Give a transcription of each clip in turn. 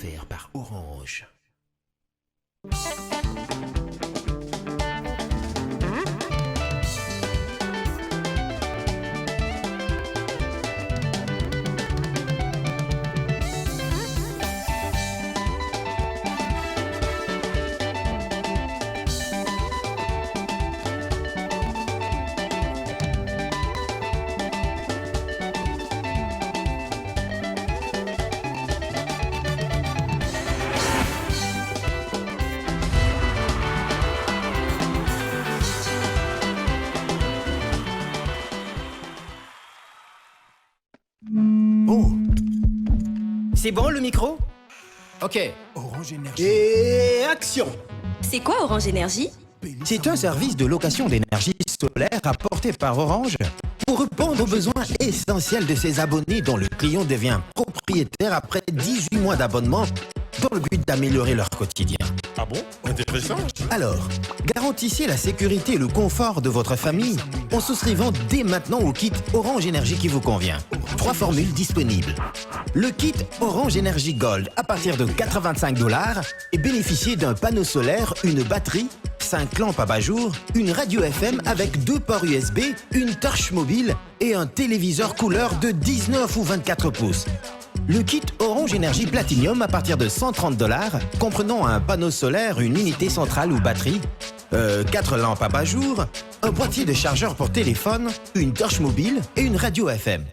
offert par Orange. Oh, c'est bon le micro? Ok. Orange Énergie. Et action! C'est quoi Orange Énergie? C'est un service de location d'énergie solaire apporté par Orange pour répondre aux besoins essentiels de ses abonnés dont le client devient propriétaire après 18 mois d'abonnement dans le but d'améliorer leur quotidien. Ah bon? Intéressant. Alors, garantissez la sécurité et le confort de votre famille en souscrivant dès maintenant au kit Orange Énergie qui vous convient. 3 formules disponibles. Le kit Orange Énergie Gold à partir de 85 $ et bénéficiez d'un panneau solaire, une batterie, 5 lampes abat-jour, une radio FM avec 2 ports USB, une torche mobile et un téléviseur couleur de 19 ou 24 pouces. Le kit Orange Énergie Platinum à partir de 130 $, comprenant un panneau solaire, une unité centrale ou batterie, 4 lampes abat-jour, un boîtier de chargeur pour téléphone, une torche mobile et une radio FM.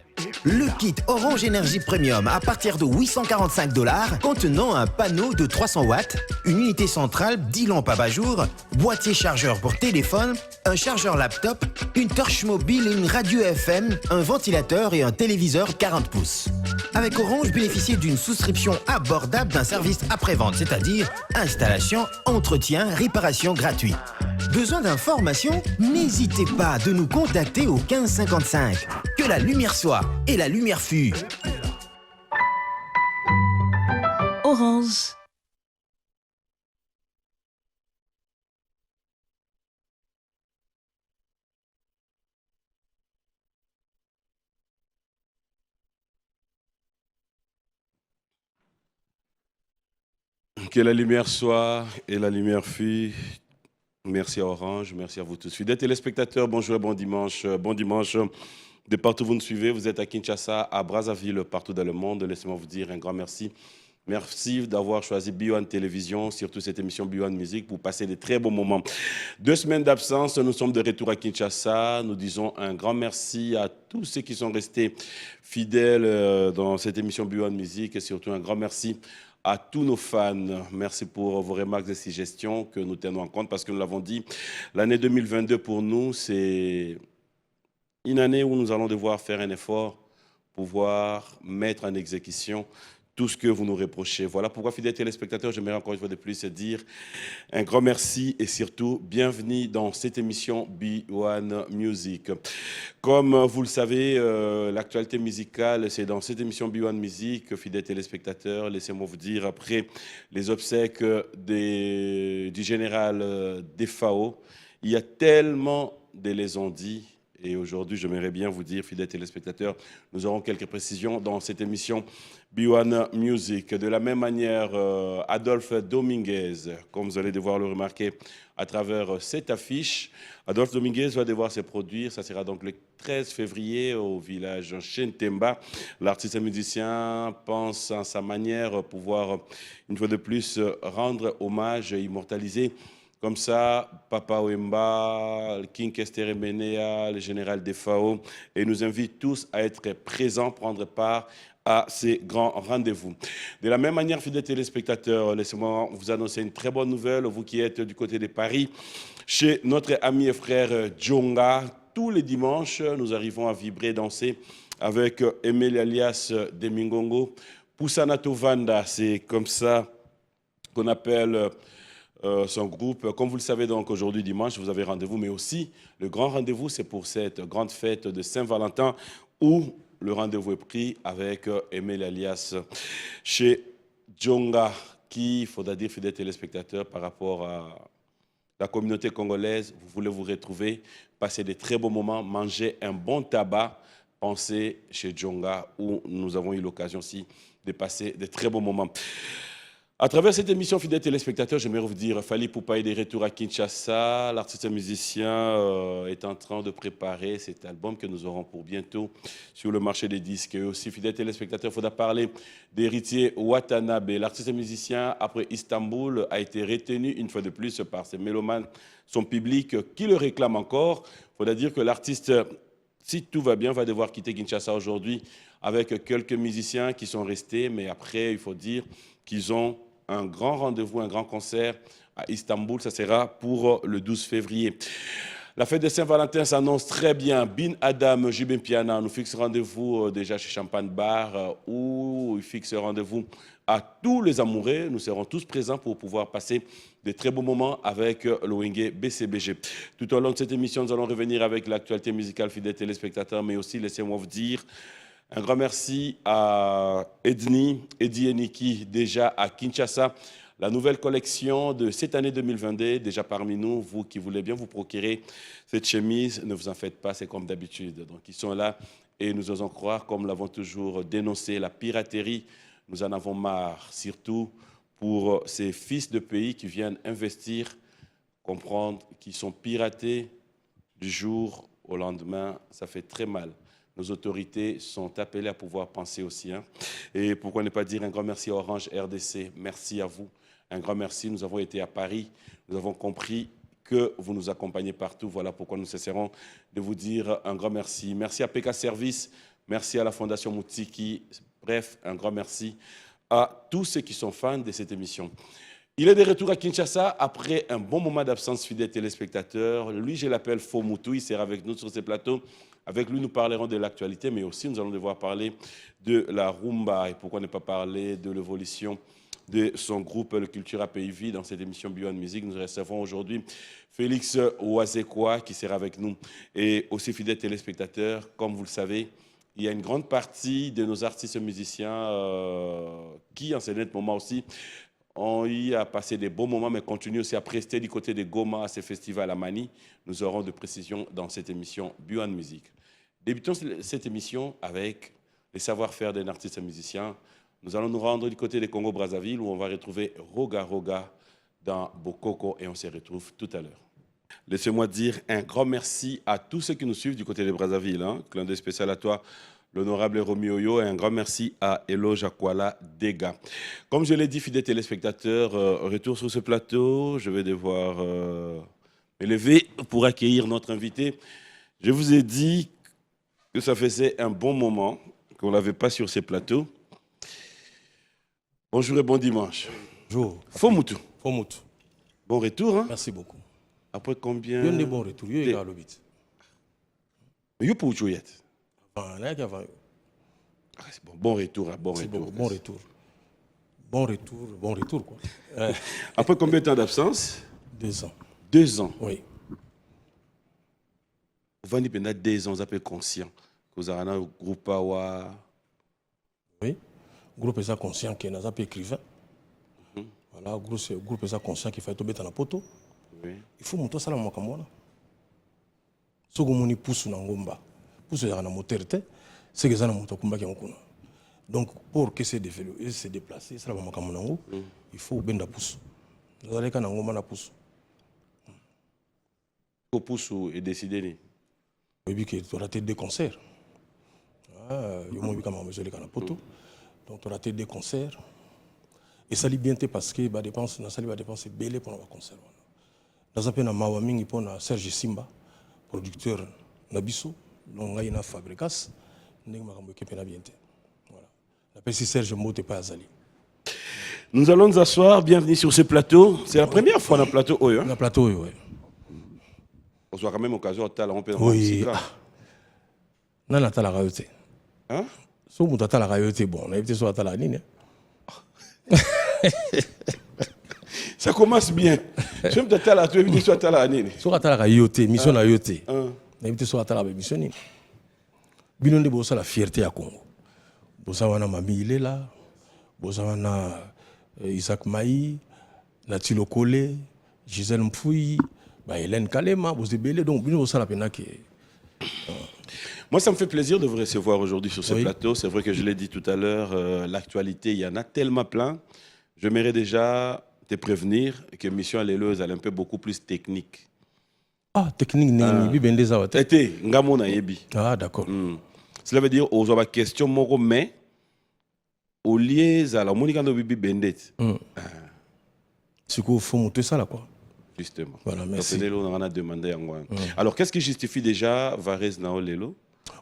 Le kit Orange Énergie Premium à partir de 845 $, contenant un panneau de 300 watts, une unité centrale, 10 lampes abat-jour, boîtier chargeur pour téléphone, un chargeur laptop, une torche mobile et une radio FM, un ventilateur et un téléviseur 40 pouces. Avec Orange, bénéficiez d'une souscription abordable d'un service après-vente, c'est-à-dire installation, entretien, réparation gratuit. Besoin d'informations? N'hésitez pas de nous contacter au 1555. Que la lumière soit et la lumière fut. Orange. Que la lumière soit et la lumière fut. Merci à Orange, merci à vous tous. Fidèles téléspectateurs, bonjour et bon dimanche. Bon dimanche. De partout où vous nous suivez, vous êtes à Kinshasa, à Brazzaville, partout dans le monde. Laissez-moi vous dire un grand merci. Merci d'avoir choisi Bio1 Télévision, surtout cette émission Bio1 Musique, pour passer des très bons moments. 2 semaines d'absence, nous sommes de retour à Kinshasa. Nous disons un grand merci à tous ceux qui sont restés fidèles dans cette émission Bio1 Musique et surtout un grand merci à tous nos fans. Merci pour vos remarques et suggestions que nous tenons en compte parce que nous l'avons dit, l'année 2022 pour nous, c'est une année où nous allons devoir faire un effort pour pouvoir mettre en exécution tout ce que vous nous reprochez. Voilà pourquoi, fidèles téléspectateurs, j'aimerais encore une fois de plus dire un grand merci et surtout bienvenue dans cette émission B1 Music. Comme vous le savez, l'actualité musicale, c'est dans cette émission B1 Music, fidèles téléspectateurs. Laissez-moi vous dire, après les obsèques du général Defao, il y a tellement de les ont dit. Et aujourd'hui, j'aimerais bien vous dire, fidèles téléspectateurs, nous aurons quelques précisions dans cette émission B1 Music. De la même manière, Adolphe Dominguez, comme vous allez devoir le remarquer à travers cette affiche, Adolphe Dominguez va devoir se produire. Ça sera donc le 13 février au village Chentemba. L'artiste et musicien pense en sa manière pouvoir, une fois de plus, rendre hommage et immortaliser comme ça, Papa Wemba, King Kester Menea, le général Defao, et nous invite tous à être présents, prendre part à ces grands rendez-vous. De la même manière, fidèles téléspectateurs, laissez-moi vous annoncer une très bonne nouvelle, vous qui êtes du côté de Paris, chez notre ami et frère Djonga. Tous les dimanches, nous arrivons à vibrer, danser avec Emile alias Demingongo. Poussana Tovanda, c'est comme ça qu'on appelle son groupe. Comme vous le savez, donc aujourd'hui dimanche, vous avez rendez-vous, mais aussi le grand rendez-vous, c'est pour cette grande fête de Saint-Valentin où le rendez-vous est pris avec Emile alias chez Djonga, qui, il faudra dire, fidèles téléspectateurs, par rapport à la communauté congolaise, vous voulez vous retrouver, passer des très beaux moments, manger un bon tabac, pensez chez Djonga où nous avons eu l'occasion aussi de passer de très beaux moments. À travers cette émission, fidèles téléspectateurs, j'aimerais vous dire, Fally Ipupa est de retour à Kinshasa. L'artiste musicien est en train de préparer cet album que nous aurons pour bientôt sur le marché des disques. Et aussi, fidèles téléspectateurs, il faudra parler d'Héritier Watanabe. L'artiste musicien, après Istanbul, a été retenu une fois de plus par ses mélomanes, son public qui le réclame encore. Il faudra dire que l'artiste, si tout va bien, va devoir quitter Kinshasa aujourd'hui avec quelques musiciens qui sont restés. Mais après, il faut dire qu'ils ont un grand rendez-vous, un grand concert à Istanbul. Ça sera pour le 12 février. La fête de Saint-Valentin s'annonce très bien. Bin Adam, Jibin Piana nous fixe rendez-vous déjà chez Champagne Bar où il fixe rendez-vous à tous les amoureux. Nous serons tous présents pour pouvoir passer de très beaux moments avec le Wenge BCBG. Tout au long de cette émission, nous allons revenir avec l'actualité musicale fidèles téléspectateurs, mais aussi, laissez-moi vous dire, un grand merci à Eddie Eniki, déjà à Kinshasa. La nouvelle collection de cette année 2022, déjà parmi nous, vous qui voulez bien vous procurer cette chemise, ne vous en faites pas, c'est comme d'habitude. Donc ils sont là et nous osons croire, comme l'avons toujours dénoncé, la piraterie, nous en avons marre, surtout pour ces fils de pays qui viennent investir, comprendre qu'ils sont piratés du jour au lendemain, ça fait très mal. Nos autorités sont appelées à pouvoir penser aussi. Et pourquoi ne pas dire un grand merci à Orange RDC. Merci à vous. Un grand merci. Nous avons été à Paris. Nous avons compris que vous nous accompagnez partout. Voilà pourquoi nous cesserons de vous dire un grand merci. Merci à PK Service. Merci à la Fondation Moutiki. Bref, un grand merci à tous ceux qui sont fans de cette émission. Il est de retour à Kinshasa après un bon moment d'absence, fidèles téléspectateurs. Lui, je l'appelle Fomoutou. Il sera avec nous sur ce plateau. Avec lui, nous parlerons de l'actualité, mais aussi nous allons devoir parler de la rumba et pourquoi ne pas parler de l'évolution de son groupe, le Cultura PIV, dans cette émission Beyond Music. Nous recevons aujourd'hui Félix Ouazekwa qui sera avec nous. Et aussi, fidèles téléspectateurs, comme vous le savez, il y a une grande partie de nos artistes musiciens qui, en ce moment aussi, ont eu à passer des bons moments, mais continuent aussi à prester du côté de Goma à ces festivals à Mani. Nous aurons de précisions dans cette émission Beyond Music. Débutons cette émission avec les savoir-faire d'un artiste musicien. Nous allons nous rendre du côté de Congo-Brazzaville où on va retrouver Roga Roga dans Bokoko et on se retrouve tout à l'heure. Laissez-moi dire un grand merci à tous ceux qui nous suivent du côté de Brazzaville. Clin d'œil spécial à toi, l'honorable Romioyo, et un grand merci à Elo Jakwala Dega. Comme je l'ai dit, fidèles téléspectateurs, retour sur ce plateau, je vais devoir m'élever pour accueillir notre invité. Je vous ai dit que ça faisait un bon moment qu'on ne l'avait pas sur ces plateaux. Bonjour et bon dimanche. Bonjour. Fomoutou. Fomoutou. Bon retour. Merci beaucoup. Après combien? Il y a des bons retours. Il y a des bits. Il y a pour Chouillet. Bon retour. Bon retour. Bon retour. Bon retour. Bon retour. Quoi. Après combien de temps d'absence? 2 ans. 2 ans. Oui. Vous avez pendant 2 ans, vous êtes conscient que vous avez un groupe à... Oui. Groupe est conscient qu'il y a un écrivain. Voilà, groupe est conscient qu'il faut être dans la poteau. Oui. Il faut monter ça dans le camon. Si vous avez pousse dans ngomba, pousse dans la moteur, c'est que ça n'a pas combat qui est donc pour que se développer, se déplacer, ça va camon. Il faut ben la pousse. Vous allez quand ngomba la pousse. Pour pousse et décider. Oui, que tu as raté 2 concerts. Il y a eu quand même la poteau. Donc tu as raté 2 concerts. Et ça lui bien parce que les dépenses belle pour nos concerts. Dans un peu na Mawaming pour Serge Simba, producteur Nabiso, donc il y a Fabricas, n'est pas comme bien. Voilà. La PC Serge Mote pas Azali. Nous allons nous asseoir. Bienvenue sur ce plateau. C'est la première fois dans le plateau. Oui. Le plateau, oui. On soit quand même occasion de on peut. Oui. Non, on a la rayoté. Hein? Si on a la rayoté, bon, on a été sur la ligne. Ça commence bien. Je me dis à tu es venu sur la ligne. Sur la rayoté, mission la rayoté. On a été sur la mission. Binon de bossa la fierté à Congo. Bossa wana Mami il est là. Bossa wana Isaac Maï, Natilo Kole, Gisèle Mpouy, Hélène Kalema, bossa belé donc binon bossa la pena que. Moi, ça me fait plaisir de vous recevoir aujourd'hui sur ce plateau. C'est vrai que je l'ai dit tout à l'heure, l'actualité, il y en a tellement plein. j'aimerais déjà te prévenir que mission Lelo est un peu beaucoup plus technique. Ah, technique, ni bende zawate. Été, ngamo na yebi. Ah, d'accord. Cela veut dire, aux avoir question moro, mais au lieu à la monika no bibi bendet. C'est qu'il faut monter ça là, quoi. Justement. Voilà, merci. On a demandé en moi. Alors, qu'est-ce qui justifie déjà Varese na Lelo?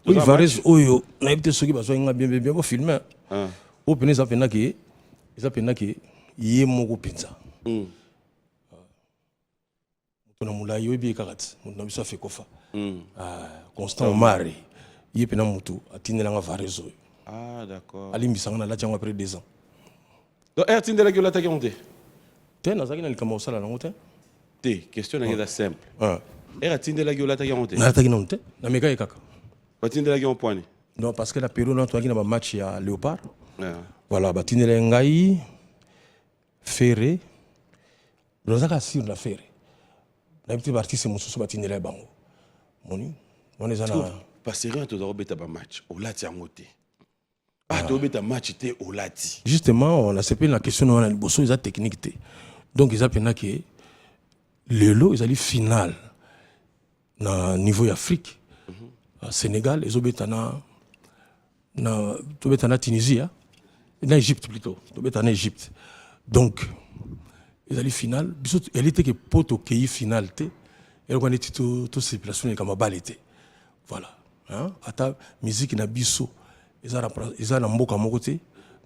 Oui, Varese, oyo, na yebite soki baso nga bien bien filmer. O pene za pena ki, ye moko pizza. On a moula yo bi karat, on a biso fait kofa. Constant Omari, ye pena mutu, atinela nga Varese. Ah, d'accord. Ali mbisanga la tiango après 2 ans. Donc, est-ce que la gueule attaqué monté? T'es na zaki na likamo sala na ngote? Té, question est simple. Est-ce que la gueule attaqué monté? Na attaqué non té, na meka e kaka. Patine de la gueule en point. Non, parce que la période là, tu as un match à Léopard. Voilà, batine les ngai, ferré. Rozaka sur la ferré. La petite partie c'est mon sous batine les bango. Moni, on est en parce que rien tu dois rebêter un match. Au lati en côté. Ah, tu rebêter un match t'es au lati. Justement, on a sepé la question on a le bosso ils a technique té. Donc ils a pena que le lot ils a dit final na niveau Afrique. Sénégal, les obétana na Tunisie, na Égypte plutôt, obétana Égypte. Donc, ils allaient final, elle était que poto pays final té, elle connaît tout ces places comme balle était. Voilà. Hein? Ata musique na biso, ils a na mboka moko té,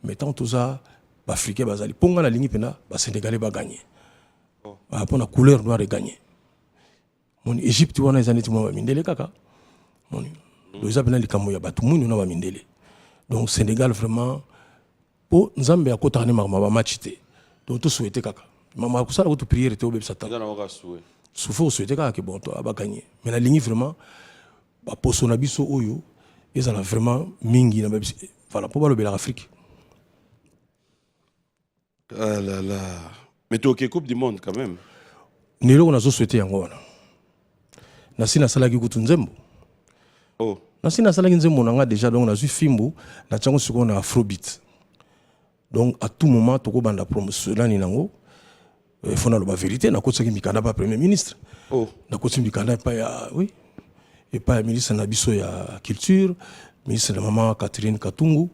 mais tant tout ça, africain bazali ponga na ligne pena, ba sénégalais ba gagner. Ba pour la couleur noire gagner. Mon Égypte wana ils aneti mo mindele kaka. Les appels les batu mounou na mindele. Donc Sénégal vraiment pour Nzambe a kotane ma match té. Donc tout souhaité kaka. Maman ko sala ko prière té obe satan. Soufo souhaité kaka que bon to aba gagner. Mais la ligne vraiment ba poso na biso oyo ils ont vraiment mingi na voilà pour ba le Afrique. Ah là là. Mais tu es Coupe du monde quand même. Nilo on a souhaité yango wana. Na sina sala ki kutu Nzembo. Oh. Nasi na sala nzembo nanga déjà donc na zu fimbo na tchango siko na afrobeat. Donc à tout moment toko banda promotion là ni nango il faut na la vérité na kotsa ki mikanda pas premier ministre. Oh. Na kotsa mikanda pas ya oui. Et pas ministre na biso ya culture, ministre de maman Catherine Katungu,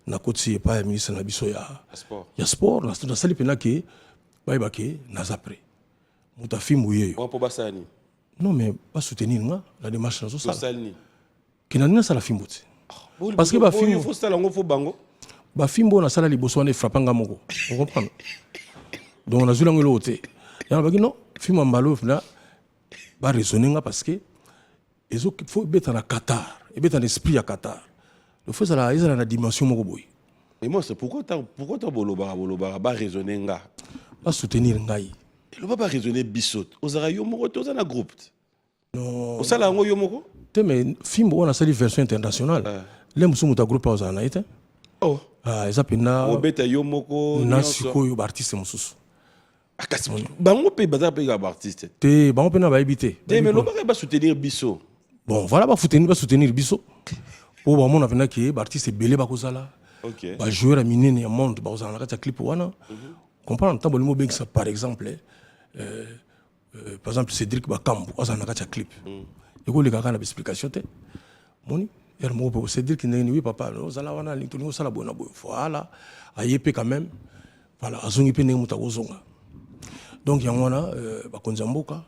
na kotsi pas ministre na biso ya sport. Ya sport na sali pena ke ba ke na zapre. Muta fimbo yeyo. On peut pas ça ni. Non mais pas soutenir nga la démarche na so ça. Qui n'a rien à la fimbo. Parce que il faut ça lango faut bango. Ba fimbo na sala liboso ane frappanga moko. Vous comprenez? Donc on a vu l'angle côté. Ya ba non, fimbo mbalo na ba raisonner nga parce que il faut mettre na Qatar, et mettre en esprit à Qatar. Le faut ça ils ont la dimension moko boy. Mais moi c'est pourquoi t'as bolobara ba raisonner nga. Pas soutenir ngai. Il va pas raisonner bisot. Ozara yo moko to na groupe. Non. O sala ngo yo moko. Mais fimbo on a sali version internationale. Les musu muta groupe aux ana été. Oh. Ah, ils appellent na obeta yo moko na siko yo artiste mususu. Akasi. Bango pe baza pe ga artiste. Te bango pe na ba ebité. Te mais l'obara ba soutenir biso. Bon, voilà ba soutenir biso. Pour ba mona pena ki artiste belé ba kozala. OK. Ba joueur a minene ya monde ba kozala na kata clip wana. Comprendre tant bolimo ben ça par exemple par exemple Cédric Bakambu asa na kata clip. Eko le kaka na explication te. Moni ermo po Cédric ndeni oui papa no zala wana lintu ngo sala bona boy. Voilà, ayepe quand même. Voilà, azongi pe ndenge muta kozonga. Donc yango wana ba konza mboka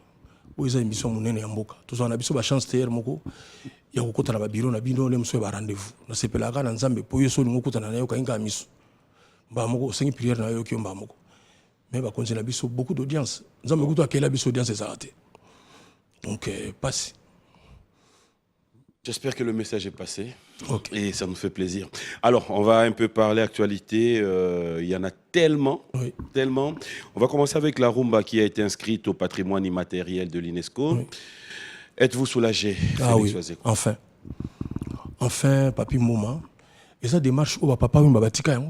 oza émission monene ya mboka. Tozana biso ba chance te moko ya kokota na ba bureau na bino le mso ba rendez-vous. Na sepelaka na Nzambe po yeso lingo kota na yo kainga miso. Ba moko sengi prière na yo ki mba moko. Mais ba konza na biso beaucoup d'audience. Nzambe kuto akela biso audience ezarate. Donc passe. J'espère que le message est passé. Okay. Et ça nous fait plaisir. Alors, on va un peu parler actualité. Il y en a tellement, oui. Tellement. On va commencer avec la rumba qui a été inscrite au patrimoine immatériel de l'UNESCO. Oui. Êtes-vous soulagé? Ah oui, enfin. Enfin, papi Mouma. Et ça démarche où papa ou batika.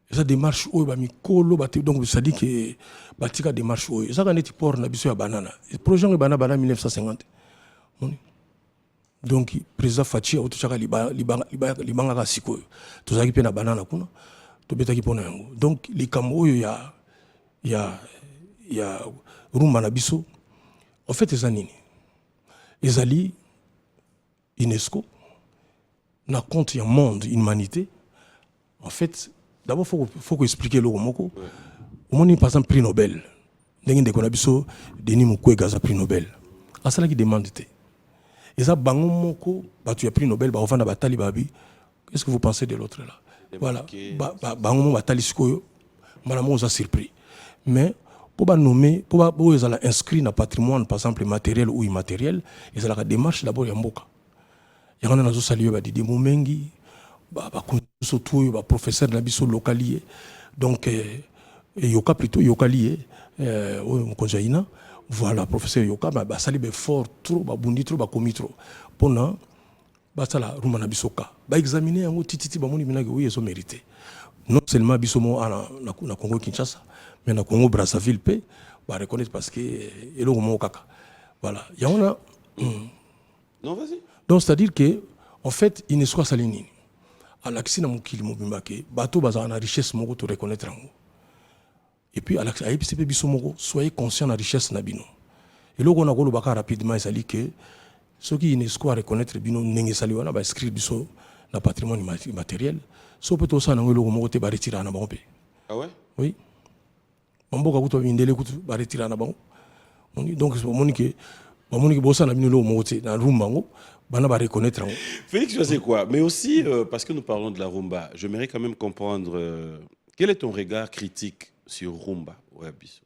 Et ça démarche où mikolo batika. Donc ça dit que batika démarche où. Et ça quand est port na biso ya banana. Le projet est banana 1950. Donc président Fachi a autochaka libanga sikoyo. Tozaki pe na banana kuna. tobetaki pona yango. Donc likambo oyo ya rumba na biso en fait eza nini? Ezali UNESCO na compte ya monde humanité. En fait d'abord faut expliquer le moko. Au moins par exemple prix Nobel. Ndenge ndeko na biso Denis Mukwege za prix Nobel. Asala ki demande te. Eza bango moko batu ya prix Nobel ba ofanda batali babi. Qu'est-ce que vous pensez de l'autre là? Voilà. Bango mo batali sikoyo. Malamo oza surpris. Mais pour nommer, pour inscrire dans le patrimoine, par exemple matériel ou immatériel, ils ont la démarche d'abord yamboka. Il y a un salué Didi Moumengi, professeur de la biso localier, donc Yoka plutôt Yokalier, voilà professeur Yoka, bah sali fort trop, bah bundi trop, bah commis trop. Pendant bah ça la rumana bisoka, bah examiner un titi bah moni minagi oui ils ont mérité. Non seulement bisomo na Congo Kinshasa. Mais dans le Congo Brazzaville, on va reconnaître parce que c'est le moment kaka. Voilà. Il y en a. Non, vas-y. Donc c'est-à-dire que en fait, il ne soit salini. À l'accès na mukili mobimbake, bateau bazar na richesse moko to reconnaître ngo. Et puis à l'accès à IPCP biso moko, soyez conscient de la richesse na bino. Et là on a golo baka rapidement ça dit que ceux qui UNESCO reconnaître bino ndenge sali wana ba inscrire biso na patrimoine immatériel, so peut aussi na ngolo moko te ba retirer na bango. Ah ouais? Oui. Mboka kuto bindele kuto ba retirer na bango. Donc monique bossa na bino lo moté na rumbango bana ba reconnaître. Félix, tu sais quoi? Mais aussi parce que nous parlons de la rumba, j'aimerais quand même comprendre quel est ton regard critique sur rumba ouais biso.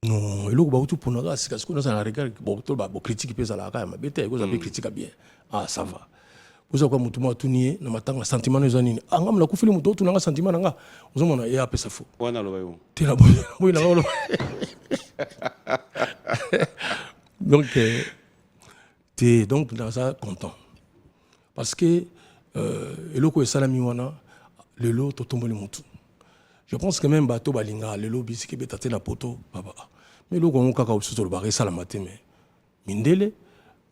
Non, eloko ba utu pona ga sika siko na regard bon to ba critique pesa la ka ma bete ko za critique bien. Ah ça va. Vous quoi mutu mo tunie na matanga sentiment no zanini. Anga mna kufili mutu tu na sentiment nga. Uzomona ya pesa fo. Wana lo bayo. Tela boy na lo. Donc dans ça content. Parce que eloko esalami wana lelo to tomboli mutu. Je pense que même bateau balinga lelo bisiki betate na poto baba. Mais eloko on kaka osuto lo ba sala mateme. Mindele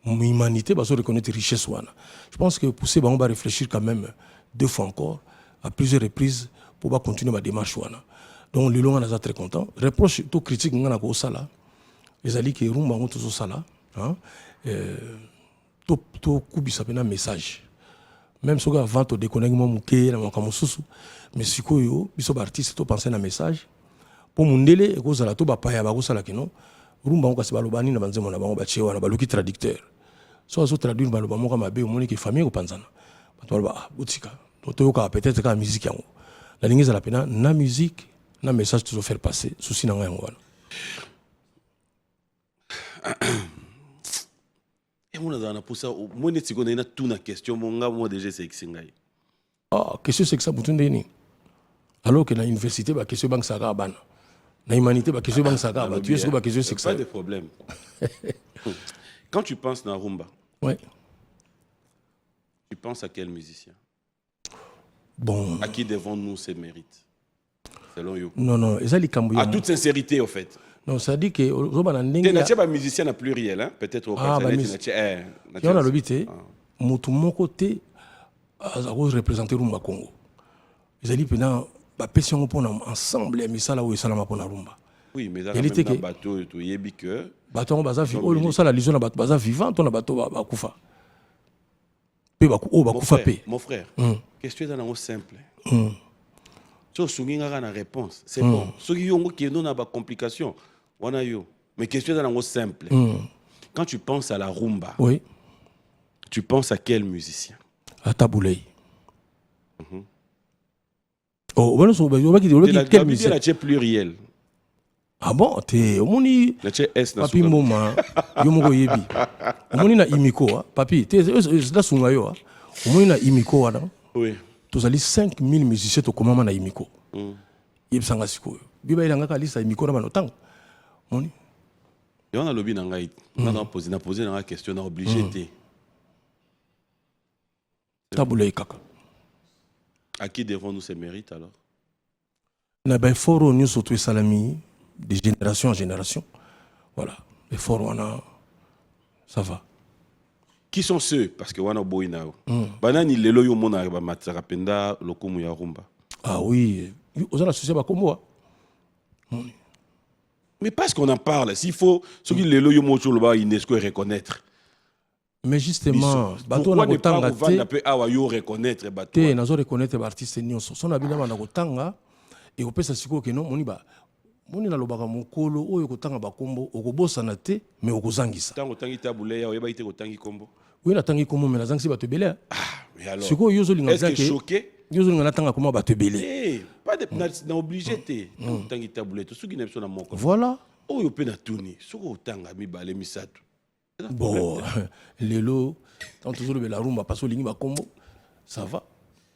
l'humanité va se reconnaître richesse wana. Je pense que pour ça on va réfléchir quand même 2 fois encore à plusieurs reprises pour continuer ma démarche wana. Donc le long on est très content. Reproche tout critique ngana ko sala. Les alliés qui rumba on tout sala, hein. To kubi ça pena message. Même si on avant to déconnectement muké na makamu susu, mais sikoyo biso ba artiste to penser na message pour mundele ko sala to ba paya ba ko sala kino rumba on kasi balobani na banzemo na bango ba chewa na baluki traducteur. So azo traduire baloba moka mabe o moni ki famille ko panzana. Bato ba butika. To ka peut-être ka musique yango. La ligne la pena na musique na message toujours faire passer souci na yango wana. Et on a pour ça moi ne tiko na tout na question monga moi déjà c'est xingai. Ah, question c'est que ça butunde ni. Alors que na université ba question bank saka bana. Na humanité ba question bank saka ba tu es ba question c'est que ça. Pas de problème. Quand tu penses na rumba. Ouais. Tu penses à quel musicien? Bon. À qui devons-nous ces mérites? Selon you. Non, ezali kambu. À toute sincérité au fait. Non, ça dit que Robana Ndenge. Tu n'as pas musicien à pluriel hein, peut-être au Canada tu n'as on a l'obité mutu moko te a représenter rumba Congo. Ezali pena ba pession pour ensemble mais ça là où ça la pour rumba. Oui, mais dans le bateau tu yebi que bateau baza vivant oh ça la lision na bateau baza vivant on a bateau ba kufa. Pe ba ku ba kufa pe. Mon frère. Question dans simple. So sunginga na réponse, c'est bon. Ceux qui ont qui non ba complication. Mais question dans simple. Quand tu penses à la rumba, oui. Tu penses à quel musicien? À Taboulay. Oh, voilà, quel musicien? La pluriel. Ah bon, t'es au moni. La S na papi moma, yomoko yebi. Au moni na imiko, papi, t'es là sungayo, au moni na imiko wana. Oui. Tous ali 5000 musiciens to komama na imiko. Yebsanga siko. Biba ilanga kalisa imiko na banotang. Moni. Et on a lobby dans gaït. On a posé la question, on a obligé de. Taboulay kaka. À qui devons-nous ces mérites alors? Na ba foro nous surtout salami de génération en génération. Voilà. Les forts on a ça va. Qui sont ceux parce que wana boy nao. Banani lelo yo mona ba matsaka penda lokumu ya rumba. Ah oui, aux gens associés à Combo. Mais parce qu'on en parle, s'il faut, ce qui est le mot UNESCO reconnaître. Mais justement, pourquoi ne pas reconnaître bateau nazo reconnaître artiste nyonso so na bina na kotanga et opesa siko ke non moni ba moni na lobaka mokolo oyo kotanga bakombo okobosana te mais okozangisa tango tangi tabule ya oyeba ite kotangi kombo oui na tangi kombo mais na zangisi bato belé mais alors siko yozo linga est-ce que choqué yozo linga na tanga koma bato belé pas de na obligé te tangi tabule to suki na biso na moko voilà oyo pe na tuni soko otanga mibale misato. Bon, lelo, tant toujours le la rumba parce que l'ingi combo, ça va.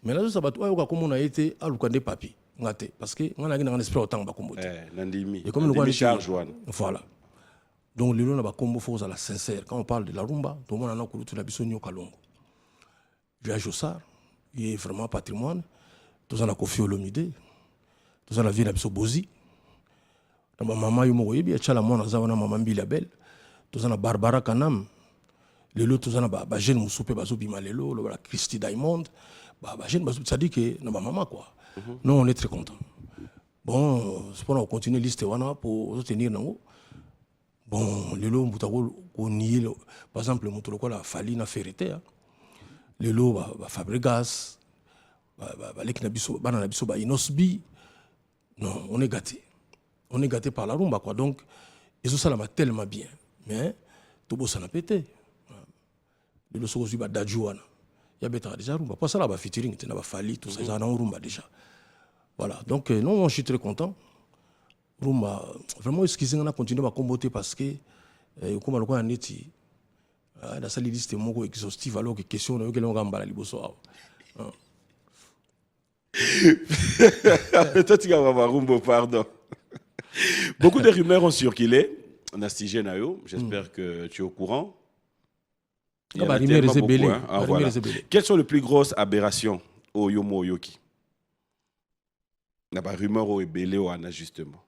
Mais là, ça va toi, comme on a été à l'oucande papi, ngate, parce que on a un esprit autant ba combo. Nandimi. Et comme le Nandimi charge voilà. Donc lelo na ba combo faut à la sincère. Quand on parle de la rumba, tout le monde en a connu tout la biso nyoka longo. Village Ossar, il est vraiment patrimoine. Tout en a Kofi Olomide, tout en a vie na biso Bozi. Na maman yo mo yebi chala mona za wana maman Bilabel. Tous en a Barbara Kanam, les lots tous en a jeune Moussoupe Bazou Bimalelo, le Christy Diamond, jeune ça dit que non maman quoi. Non, on est très content. Bon, c'est pour nous continuer liste wana pour tenir nango. Bon, les lots mutako on y par exemple le mutulo quoi la Falina Ferrete, les lots Fabregas, lek nabiso bana nabiso ba Inosbi. Non, on est gâté. On est gâté par la rumba quoi. Donc ils ont ça là tellement bien. Mais tout le monde s'en a pété. Le soir aussi, il y a déjà rumba. Pas ça là, featuring, il y a Fali, tout ça, il y a rumba déjà. Voilà. Donc, non, je suis très content. Rumba, vraiment, excusez, on a continué à combattre parce que, comme on a dit, dans sa liste exhaustive, alors que question, on a eu que l'on a embarqué liboso. Toi, tu vas avoir rumba, pardon. Beaucoup de rumeurs ont circulé. J'espère que tu es au courant. Il y en a tellement beaucoup, hein. Voilà. Quelles sont les plus grosses aberrations au Yomo Yoki? Il y a des rumeurs au Ebele ou Anna, justement.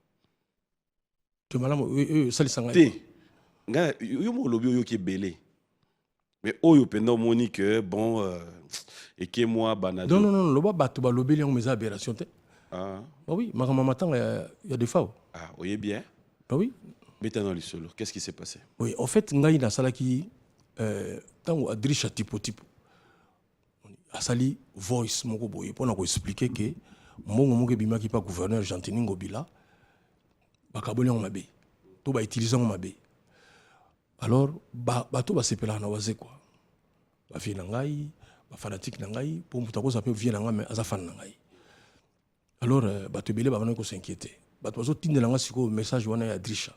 Tu m'as dit, ça les sangs. Yomo Yoki Ebele. Mais au Pendo Monique, bon, et que moi, Banado. Non, le bas tu vas l'obélir mes aberrations. Ah oui, ma maman, il y a des fois. Ah, oui, bien. Ah oui. Maintenant, qu'est-ce qui s'est passé? Oui, en fait, il y a sala qui tant adricha tipo. Asali voice moko boye pour nous expliquer que mon bima qui pas gouverneur Gentini Ngobila bakaboli on mabe. To ba utiliser on mabe. Alors to ba sepela na waze quoi. Ba fi na ngai, ba fanatique na ngai pour mutako ça peut vient na ngai mais aza fan na ngai. Alors bato belé ba bana ko s'inquiéter. Bato zo tindela nga siko message wana ya adricha.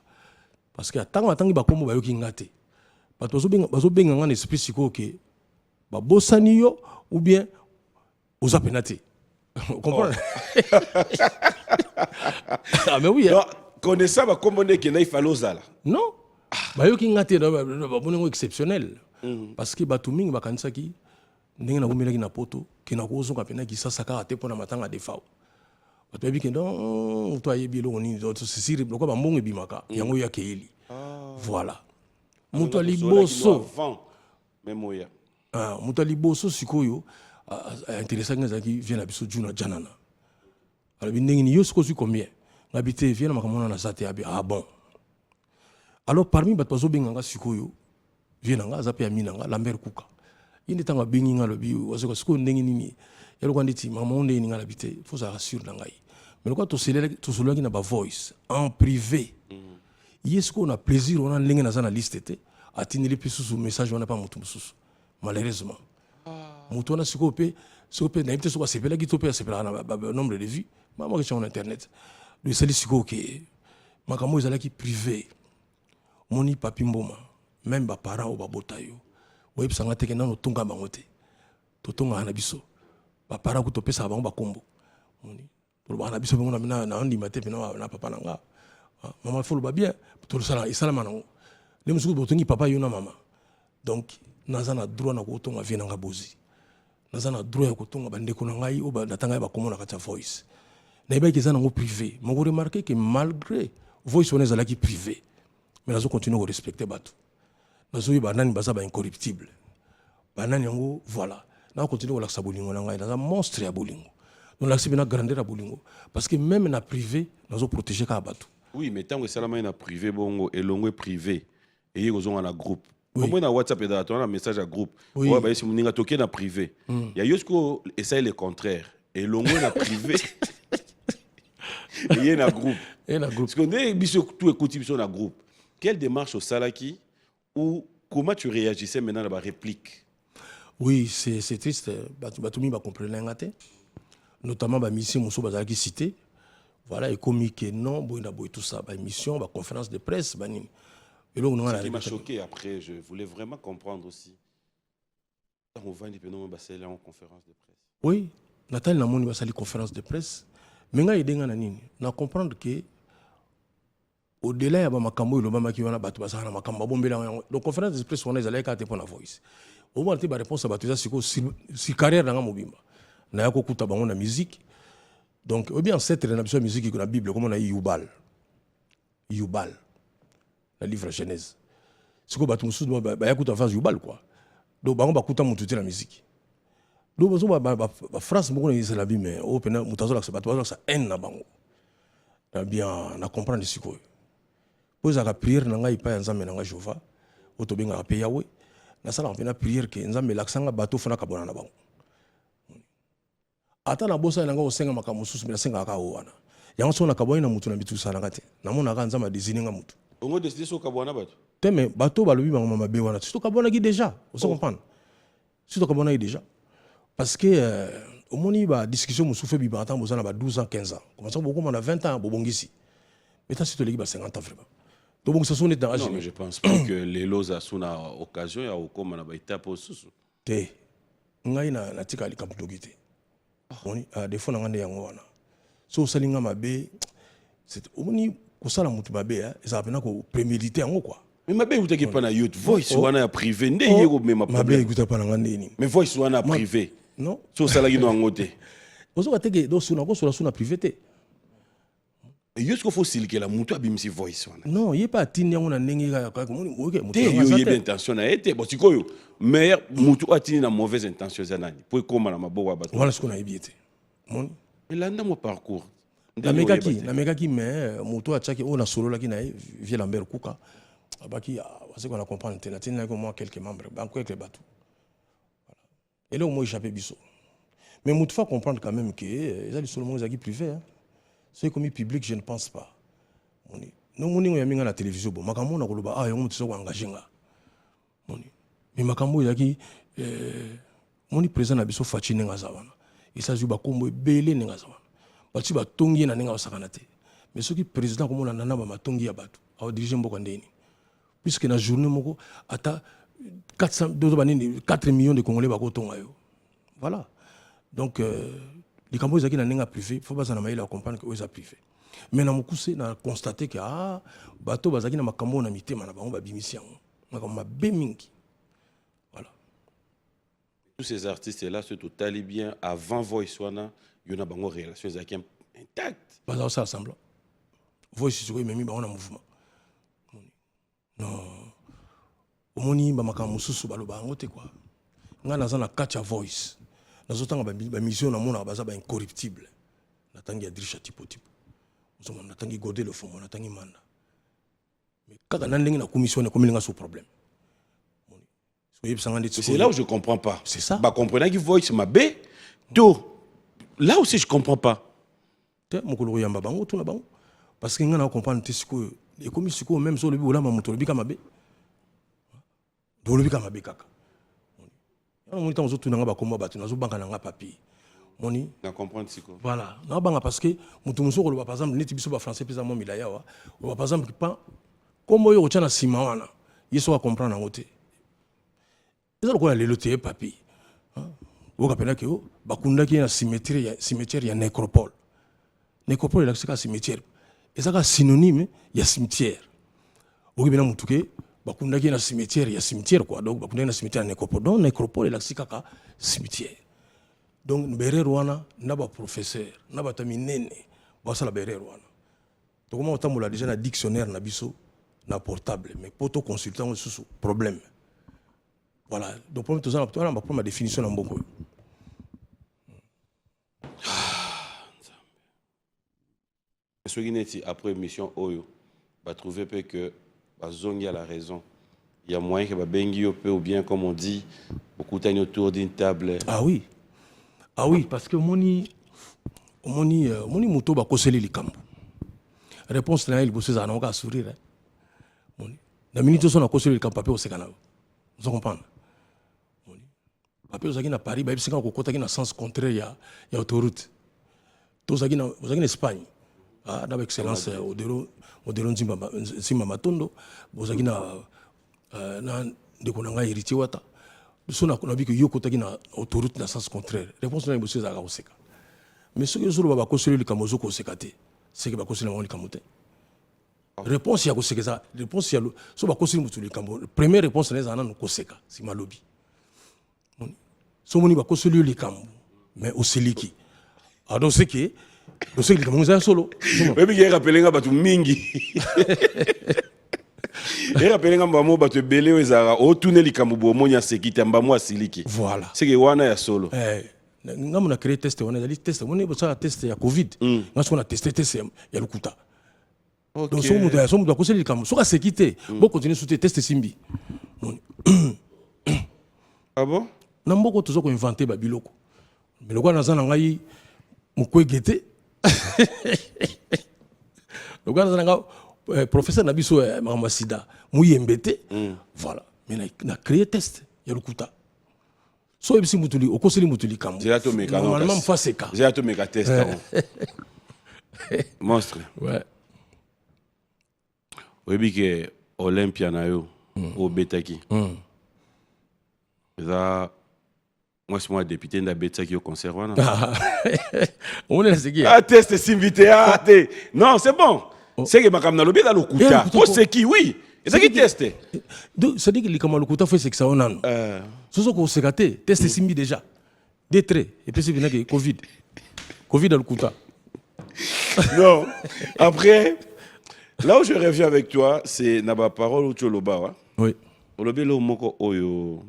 Parce que tant que ba kombo ba yoki ngate bato bazo benga ngana esprit siko ke ba bosani yo ou bien oza penate. Vous comprenez? Ah mais oui. Connaissant ba kombo ne ke na ifalo zala. Non. Ba yoki ngate ba bonengo exceptionnel. Parce que bato mingi ba kanisa ki ndenge na gomela ki na poto ke na kozo ka pena ki sasaka ate pona matanga defao. Tu as vu que non, tu as vu que c'est si rible, comme un bon bimaka, yango ya keeli. Voilà. Mutali boso. Mutali boso sikoyo intéressant que zaki vient à biso juna janana. Alors bindengini yo siko su combien? L'habité vient à makamona na sate abi ah bon. Alors parmi bato zo benganga sikoyo vient nga zape ya minanga Lambert Kuka. Il est en benginga le bi wasiko siko ndengini ni. Yalo kwa nditi maman onde ni nga l'habité, faut ça rassure nangai. Mais le quoi tout celui qui n'a pas voice en privé. Est-ce qu'on a plaisir on a lingue dans la liste était atteindre les plus sous message on n'a pas mutu sous malheureusement. Mutu on a scopé n'importe quoi c'est pas là qui topé c'est pas là nombre de vues maman qui sur internet le sali siko que makamo ils allaient qui privé moni papi mboma même ba parents ou ba botayo oui ça ngate que na no tunga bangote to tunga na biso ba parents ku topé ça ba kombo moni pour bana biso ngona na andi mate pena na papa nanga maman faut le bien tout ça ça la manango les musuku botongi papa yona mama donc nazana droit na ko tonga vie nanga bozi nazana droit ya ko tonga bandeko na ngai o ba natanga ba komona kata voice na ba kizana ngo privé mo remarquer que malgré voice on est là qui privé mais nazo continuer à respecter bato nazo yi banani baza ba incorruptible banani yango voilà na continuer à la sabolingo na ngai na monstre ya bolingo Donc l'accès à grandeur à bolingo parce que même na privé nous avons protégé ka bateau. Oui, mais tant que ça là privé bongo et longue privé et ils ont un groupe. Oui. Comment na WhatsApp et dans un message à groupe. Oui. Ouais, bah si on toqué na privé. Il y a juste qu'on essaye le contraire et longue na privé. Il y a un groupe. Et na groupe. Parce qu'on est tout écouté sur un groupe. Quelle démarche au Salaki ou comment tu réagissais maintenant à la réplique? Oui, c'est triste. Batumi va comprendre ngate. Notamment ba mission Mousso bazaki cité. Voilà, et comme que non, boina boy tout ça, ba émission, ba conférence de presse, ba nini. Et là on a ce qui m'a choqué après, je voulais vraiment comprendre aussi. On va dire que nous va en conférence de presse. Oui, Nathalie Namoni va sali conférence de presse. Mais nga yedenga na nini? Na comprendre que au-delà ya ba makambo lo mama ki wana batu ba sala makambo bombela. Donc conférence de presse on est allé ka te pour la voice. Au moins te ba réponse à batu ça siko si carrière na mobimba. Na yako kuta bango na musique. Donc ou bien cette rénovation musique que la Bible comme on a Yubal. Yubal. La livre Genèse. Siko batu musu ba yakuta phase Yubal quoi. Donc bango ba kuta mutu te la musique. Donc bazo ba phrase moko na la Bible mais au pena mutazo la batu bazo ça haine na bango. Na bien na comprendre siko. Poza ka prière na ngai pa nzambe na ngai Jehova. Otobenga pe Yahweh. Na sala on pena prière que nzambe laksanga bato fona ka bona na bango. Ata na bosa nanga osenga makamususu bila senga ka wana. Yango sona ka boina mutu na bitu sana kate. Na mona ka nzamba désigner mutu. On a décidé sur Kabwana bato. Teme bato balobi bango mama be wana. Surtout ka bona ki déjà. Vous comprenez? Surtout ka bona ki déjà. Parce que au moni ba discussion musu fait bi ba atan bozana ba 12 ans 15 ans. Comme ça beaucoup on a 20 ans bobongisi. Mais ta surtout les ba 50 ans vraiment. Donc ça sonne dans Non mais je pense pas que les loza sont à occasion ya okoma na ba étape au susu. Te. Ngai na tika li kapdogité. Moni des fois ngande yango wana. So salinga mabe c'est omoni ko sala mutu mabe ça apena ko préméditer yango quoi. Mais mabe utaki pa na youth voice wana ya privé ndé yego mais ma mabe problème. ekuta pa ngande ni. Mais voice wana privé. Non. So sala gi no ngote. Ozo kateke do suna ko suna privé te. Et juste qu'il faut silker la mutu abimsi voice wana. Non, il pas tini yango na ndenge ka moni oke mutu. Te yo yebe intention na été bon sikoyo. Mais mutu atini na mauvaise intention za nani. Pour comment na maboko ba. Voilà ce qu'on a ébiété. Moni. Mais là mon parcours. Na mekaki mais mutu achaki ona solo la ki na vie Lambert Kuka. Abaki parce qu'on a comprendre tena tena comme moi quelques membres banco avec les bateaux. Voilà. Et là au moins échappé biso. Mais mutu faut comprendre quand même que ils ont seulement des privés hein. C'est comme public, je ne pense pas. Non, mon niveau y'a la télévision. Bon, makambo na koloba ah yongo tso engagé nga. Mais makambo yaki moni président na biso fachi nenga zawana. Il s'agit ba kombo belé nenga zawana. Bati ba tongi na nenga osakana te. Mais ce qui président comme on nana ba matongi ya bato. A diriger mboko ndeni. Puisque na journée moko ata 400 4 millions de Congolais ba ko tonga yo. Voilà. Donc les Cambodgiens qui n'ont pas privé, il faut pas comprendre que c'est privé. Mais dans mon coup, on a constaté que bateau bazaki na makambo na mité mana bango ba bimisi yango. Makambo bemingi. Voilà. Tous ces artistes là surtout talibien avant Voice wana, yona bango relation zaki intact. Baza ça semblant. Voice sur même bango na mouvement. Non. Omoni ba makambo susu baloba bango te quoi. Nga naza na catch a voice. Nous avons une mission dans mon abaza incorruptible. Nous avons un dirigeant type. Nous avons un godé le fond, nous avons un mandat. Mais quand on a une commission, on a un problème. C'est là où je ne comprends pas. C'est ça. Bah, comprenez que voice ma B. Là aussi, je ne comprends pas. Parce que nous avons compris que les commissions, même sur le but, on a un peu de kaka. On est en train de combat battu, nous avons papier. Moni. Na comprendre c'est quoi. Voilà. Non banga parce que mutumusoko par exemple neti biso ba français pesa mo milaya wa par exemple pas comme yo tchana sima wana. Yeso wa comprendre ngote. Ezalo ko lelo te papier. Wo kapena ke o bakunda ki na cimetière ya nécropole. Nécropole c'est un cimetière. Ezaka synonyme ya cimetière. Wo kibena mutuke bakunda ki na cimetière quoi. Donc bakunda na cimetière nécropole. Donc nécropole c'est un cimetière. Donc berero wana naba professeur naba taminene basa la berero wana to comment otambola déjà na dictionnaire na biso na portable mais poto consultant sous problème voilà donc problème to za na ma définition na mboko ce qui après émission Oyo, va trouver que Bazongi a la raison. Il y a moyen que Babengi ou bien comme on dit, beaucoup de autour d'une table. Ah oui. Ah oui, parce que moni moto ba koseli likambo. Réponse na il bosse ça na ka sourire. Moni. Na minute so na koseli likambo papier osekana. Vous comprenez? Moni. Papier osaki na Paris, ba bisika ko kota ki na sens contraire ya autoroute. To zaki na Espagne. Ah, na excellence odelo nzimba matondo, bozaki na ndeko na ngai héritier wata. Biso na bi que yo kota ki na autoroute na sens contraire. Réponse na bosse ça ka oseka. Mais ce que je veux dire, c'est que je veux dire c'est que je veux dire réponse, c'est que ça. Réponse, c'est que je veux dire première réponse, c'est que je c'est ma lobby. Si je veux dire mais aussi liki. Alors, c'est que je veux dire solo. Oui, mais il y a rappelé que tu mingi. Il y a rappelé que tu belé ou ezara au tourner likambo monya sekite mbamo asiliki. Voilà. C'est que wana ya solo. On a créé test, on a dit test, on a testé à Covid. On a testé test ya lukuta. Donc si on doit conseiller les camerounais, soit c'est quitté, bon continuer sous test simbi. Ah bon? Na mboko tozo ko inventer ba biloko. Mais le gars nazana ngai mukwe gete. Le gars nazana professeur Nabiso Mamasida muyembete. Voilà. Mais na créé test ya lukuta. So ebisi mutuli okoseli mutuli kambo. Normalement face ka. J'ai ato meka test. Monstre. Ouais. Oyebi ke Olympia na yo o betaki. Ça moi c'est moi député na betaki au concert wana. On est c'est qui? Ah test s'inviter ah non, c'est bon. C'est que makam na lobi da lokuta. O c'est qui oui. Et ça qui testé. Donc ça dit que les kamalokuta fait c'est que ça on a. Ce qu'on s'est gâté, test simbi déjà. Des traits et puis c'est venu que Covid. Covid à lokuta. Non. Après là où je reviens avec toi, c'est naba parole ou choloba. Oui. Olobi lo moko oyo.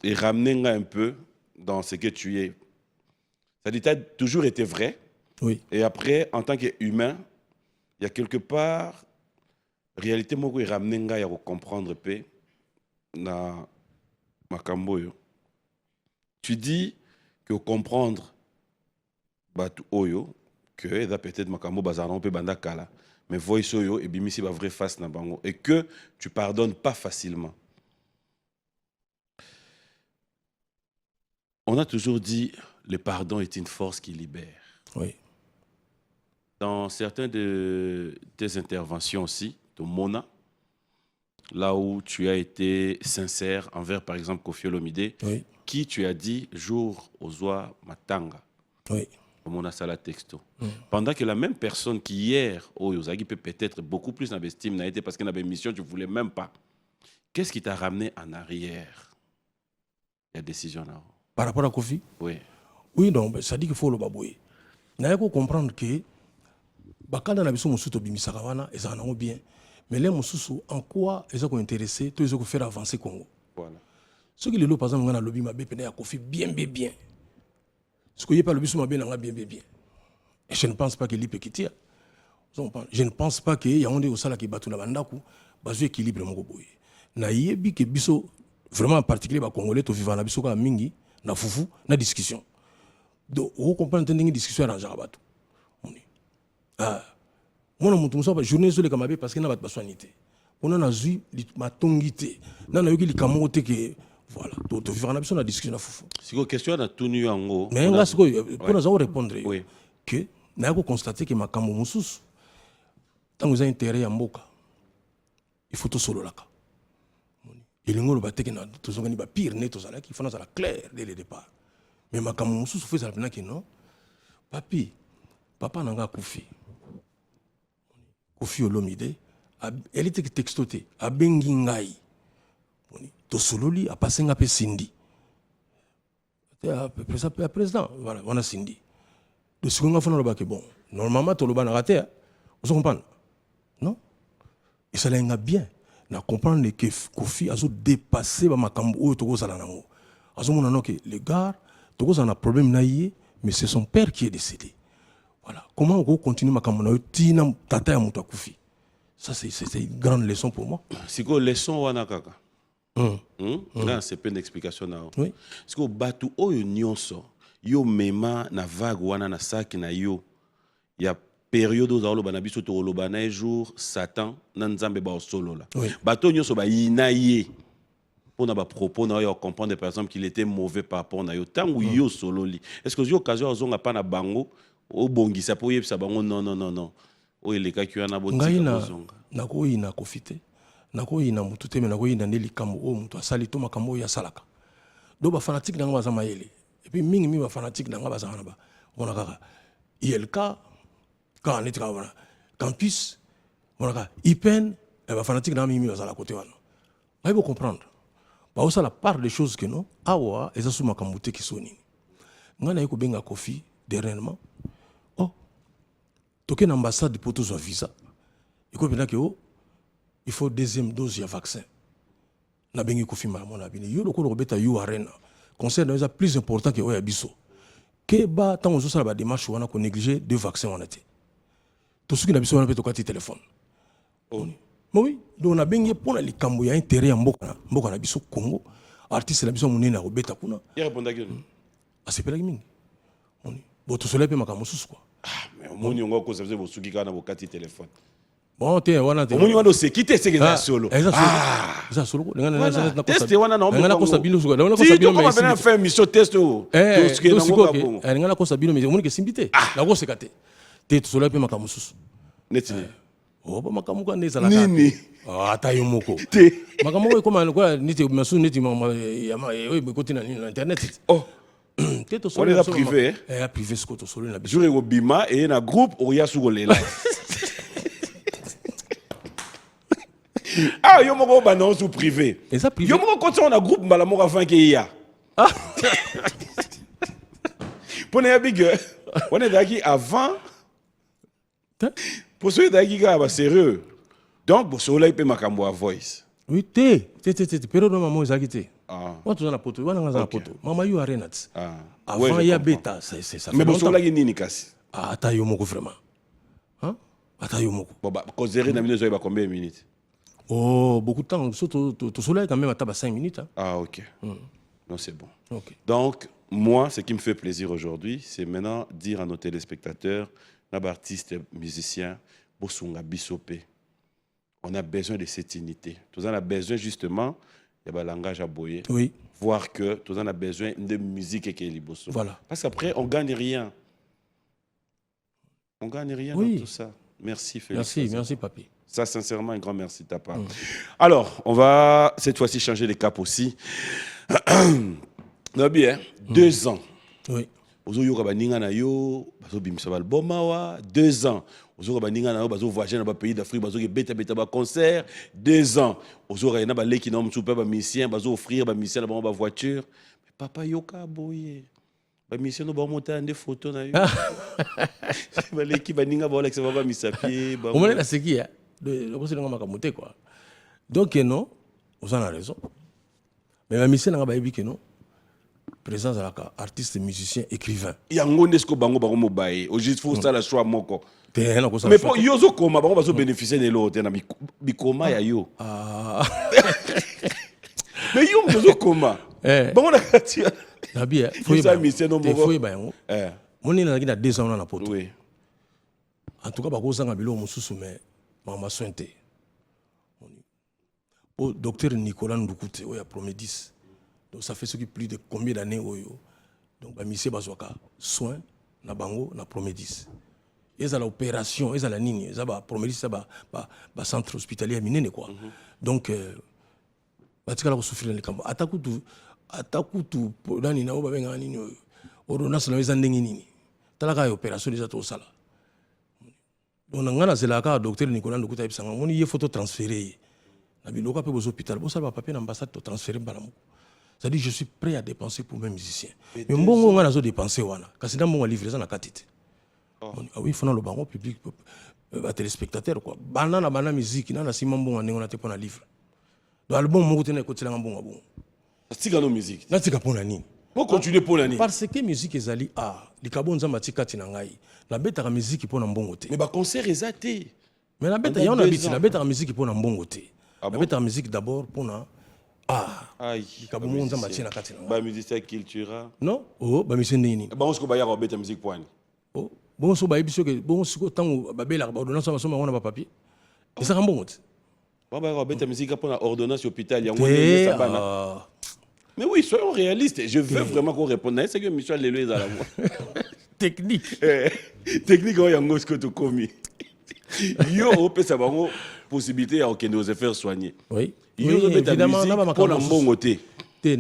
Et ramener un peu dans ce que tu es. Ça dit t'as toujours été vrai. Oui. Et après en tant qu'humain, il y a quelque part réalité moko e ramener nga ya comprendre pe na makambo yo. Tu dis que comprendre batu oyo que eza peut-être makambo bazana pe banda kala mais voice oyo et bimisi ba vrai face na bango et que tu pardonnes pas facilement. On a toujours dit le pardon est une force qui libère. Oui. Dans certaines de tes interventions aussi, ton Mona, là où tu as été sincère envers, par exemple, Koffi Olomide, oui. Qui tu as dit jour aux oies matanga. Oui. Mona Sala Texto. Pendant que la même personne qui hier, Oyozagi peut peut-être beaucoup plus d'estime n'a été parce qu'il y a une mission, tu ne voulais même pas. Qu'est-ce qui t'a ramené en arrière? La décision là. Par rapport à Koffi? Oui. Oui, non, ça dit qu'il faut le babouer. Il faut comprendre que bakanda na biso musuto bimisaka wana ezana ngo bien mais les mususu en quoi ils sont intéressés tous ils ont faire avancer Congo. Voilà. Ce qui le lot par exemple ngana lobby mabe pena ya Koffi bien. Ce que y pas le biso mabe na bien. Et je ne pense pas que l'IP quitter. Je ne pense pas que y a onde osala ki batu na bandaku bazu équilibre moko boye. Na yebi que biso vraiment en particulier ba congolais to vivant na biso ka mingi na fufu na discussion. Donc on comprend une discussion dans Jarabatu. Ah, moi je suis journée sur les Kamabé parce que n'a pas de soignité. On a vu ma tongité. On a eu les Kamote que voilà. Tu vivras en absence de la discussion. C'est une question de tout nu en haut. Mais pour nous répondre, oui. Que n'a pas constaté que ma Kamou Moussous, tant que vous avez intérêt à Mboka, il faut tout solo là. Il y a un peu de pire net aux années, il faut nous la clair dès le départ. Mais ma Kamou Moussous fait ça que non. Papi, papa n'a pas Koffi. Koffi Olomide, elle était textotée, a bengi ngai. To sololi a passé un peu Cindy. Président, voilà, on a Cindy. De ce qu'on a fait dans le bac, bon, normalement, tout le monde a raté. Vous comprenez? Non? Et ça l'a bien. Na comprendre que Koffi a dépassé ma cambo ou Togo Salanango. A ce moment-là, les gars, Togo a un problème naïe, mais c'est son père qui est décédé. Voilà. Comment on continue ma caméra tina tata ya mutu akufi. Ça c'est une grande leçon pour moi. C'est quoi leçon wana kaka? Là c'est pas une explication na. Oui. Parce que batu oyo nyonso yo mema na vague wana na saki na yo. Il y a période où zalo bana biso to loba na jour Satan na nzambe ba solo là. Oui. Bato nyonso ba inaye. Pour na ba propos na yo comprendre par exemple qu'il était mauvais par rapport na yo tangu yo solo li. Est-ce que yo occasion ozonga pa na bango o bongisa po yebisa bango non. O eleka ki wana botika ozonga. Na ko ina kofite. Na ko ina mutu te me na ko ina ndeli kambo o mutu asali to makambo ya salaka. Do ba fanatique na ngaba za mayele. Et puis mingi mi ba fanatique na ngaba za na ba. On a kaka ILK quand on est travail campus on a IPEN et ba fanatique na mi ba za la côté wana. Ba il faut comprendre. Ba osa la part des choses que non awa eza sous makambo te ki soni. Ngana yiko benga Kofi dernièrement. Oh. Toke na ambassade pour tous un visa. Iko bina ke oh il faut deuxième dose de vaccin. Na bengi Kofi mama na bini yo loko robeta yo arena. Concert est plus important que oya biso. Que ba tant ozo sala ba démarche wana ko négliger deux vaccins wana te. To suki na biso wana pe to kati téléphone. Oh. Mais oui, donc on a bengi pour na likambo ya intérêt ya mboka na biso Congo. Artiste na biso munene na robeta kuna. Il répond à qui? Ah c'est pas la mingi. On est. Bon to soleil pe makamusu quoi. Ah mais au moins on ko ça faisait bo suki kana bo kati téléphone. Bon te wana te. Au moins on se quitter c'est que ça solo. Ça solo. Ngana na test wana na ngana ko sabino suka. Ngana ko sabino. sabino mais on va faire mission test o. To suki na ngo bongo. Ngana ko sabino mais on que simbité. Na ko sekate. Te to soleil pe makamusu. Netini. Oh ba makamuka ndeza la. Nini? Ah tayo moko. Te. Makamuka ko quoi niti masu niti mama ya we côté na internet. Oh. On est là privé. Eh privé ce que to soleil na biso. Jour au bima et na groupe oya sugolela. Ah, yo moko bana sous privé. Et ça privé. Yo moko quand on a groupe mbala moko avant qu'il y a. Ah. Pone ya big. On est daki avant. Pour ceux daki ga ba sérieux. Donc pour ceux là il peut makambo a voice. Oui, te pero no maman ezakite. Ah. Watu na poto, wana ngaza na poto. Mama yo arenat. Ah. Avant il y a bêta, c'est ça. Mais pour ceux là nini kasi. Ah, ata yo moko vraiment. Hein? Ata yo moko. Bon bah causerie na minute ba combien de minutes? Oh, beaucoup de temps. Surtout, tout soleil quand même à 5 minutes. Hein. Ah, ok. Non, c'est bon. Okay. Donc, moi, ce qui me fait plaisir aujourd'hui, c'est maintenant dire à nos téléspectateurs, nos artistes, musiciens, Bosunga Bissopé, on a besoin de cette unité. Tout on a besoin justement de langage à boyer. Oui. Voir que tout on a besoin de musique et qu'il y ait Voilà. Parce qu'après, on ne gagne rien. On ne gagne rien dans tout ça. Merci, Félix. Merci, papy. Ça, sincèrement, un grand merci de ta part. Alors, on va cette fois-ci changer les caps aussi. Non, bien, 2 ans. Oui. Ozo yoka baninga na yo, bazo bimisa album awa, 2 ans. Ozo yoka baninga na yo, bazo voyager dans les pays d'Afrique, bazo ke beta ba concert, 2 ans. Ozo yoka na ba leki na mtsupe ba musicien, bazo offrir ba musicien ba voiture. Mais papa yoka boye. Ba musicien no ba monter des photos na yo. Ba leki baninga ba Alex ba misapier, ba. On me l'a c'est qui hein. Quoi. Donc, non, vous en avez raison. Mais la mission n'a pas dit que non. Présence à artiste, musicien, écrivain. Il y a un monde qui bango bango mobaye. Au juste faut ça la choix moko. Mais pour yozo koma bango bazo bénéficier de l'autre na bikoma ya yo. Ah. Mais yo yozo koma. Bango na katia. Na bien. Faut ça mission no moko. Faut ba yango. Mon ina na 2 ans na poto. Oui. En tout cas ba ko zanga bilo mususu mais Mama Sointe. Au docteur Nicolas Ndoukoute, il a Promedis. Donc ça fait ce qui plus de combien d'années donc bah monsieur bazwaka soin na bango na Promedis. Et ça l'opération, et ça la nini, ça ba Promedis ça ba centre hospitalier minene quoi. Donc bah tu vas souffrir les camps. Atakutu dani na ba benga nini ordonnance na weza ndengi nini. Talaka opération déjà tout ça là. On a un docteur Nicolas Ndoukoute a dit qu'il faut transférer. Il y a un hôpital, il y a un papier d'ambassade pour transférer. C'est-à-dire je suis prêt à dépenser pour mes musiciens. Mais on a dépensé. Parce que dans livrer ça, oui, il faut le baron public, les téléspectateurs. Banana musique, il y a un livre. Donc, l'album, on a un bon. C'est la musique. C'est la musique. Pour continuer pour l'année. Parce que musique ezali les kabonza matika tinangai. La bête la musique pour mbongo te. Mais bah concert exacté. Mais la bête, il y a une habitude. La bête la musique pour mbongo te. La bête la musique d'abord pour aïe. Les kabonza matina katinangai. Bah musicien cultura. Non? Oh, bah monsieur nini. Bah on se koba ya bête la musique pour année. Oh, bon so ba ebiso ke bon siko tango babela ba ordonnance ba soma on ba papier. Et ça mbongo te. Bah bête la musique pour la ordonnance hôpital. Mais oui, soyons réalistes. Je veux vraiment qu'on réponde. C'est que Michel Lelo est à la voix. Technique. Technique, il y a un ce que tu commis. Yo, on peut savoir possibilité à aucun de nous faire soigner. Oui. Yo, évidemment, pour la bon côté. Mais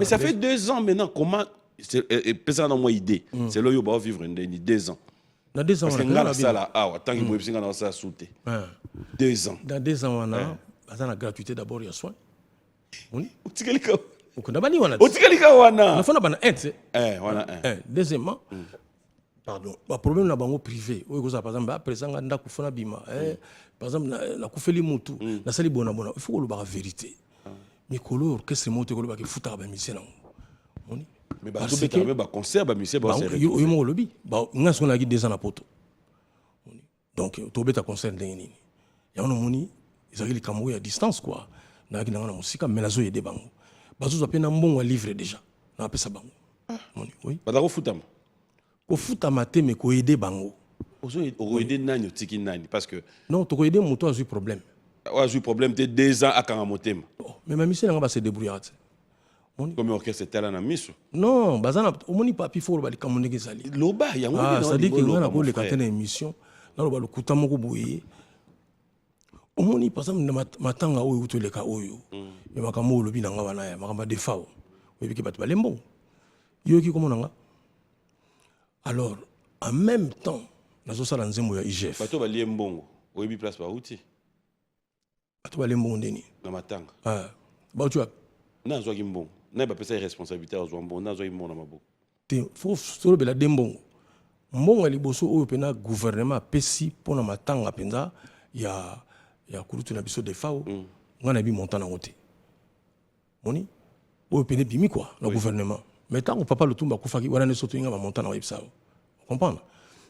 ça fait 2 ans maintenant. Comment personne n'a moins idée. C'est là où on va vivre 2 ans. Dans 2 ans, parce que ça là, tant qu'il faut essayer ça sauter. 2 ans. Dans 2 ans, on a la gratuité d'abord, il y a soin. Oui. Deuxièmement, pardon, le problème est bango privé. Par exemple, par exemple, la koufeli mutu, la sali bona bona. Il faut que la vérité. Mais color, qu'est-ce que c'est que le fout à la mission? Mais parce que tu as concert, monsieur, il m'a lobby. Nous avons 2 ans à poto. Donc, tu as un concert d'ennemi. Il y a un moni, ils ont les camerounais à distance quoi. Na qui na musique mais la zo yede bango. Bazo za pena mbongo livre déjà. Na pesa bango. Oui. Badako futama. Ko futama te mais ko aider bango. Ozo aider nani otiki nani parce que non to ko aider moto a eu problème. A eu problème te 2 ans à Kangamotema. Mais ma mission nga ba se débrouiller. Comme orchestre était là na miso. Non, bazana omoni papi fo ba likamoneke sali. Loba yango na. Ça dit que ngana ko le katena émission. Na lo ba lo kutamo ko boye. Omoni par exemple matanga oyo utoleka oyo mais makambo lobi nanga wana ya makamba defao oyebi ke bato balembo yoki komo nanga alors en même temps nazo sala nzembo ya IGF bato ba liembongo oyebi place ba uti bato balembo ndeni na matanga ba tu na zo ki mbongo na ba pesa responsabilité zo mbongo na zo ki mbongo na maboko te faut solo bela dembongo mbongo liboso oyo pena gouvernement pesi pona matanga penza ya kurutu na biso defao ngana bi montant na ngote moni o pene bimi quoi le gouvernement mais tant que papa Lutumba kufaki wana ne soto nga montant na websa comprendre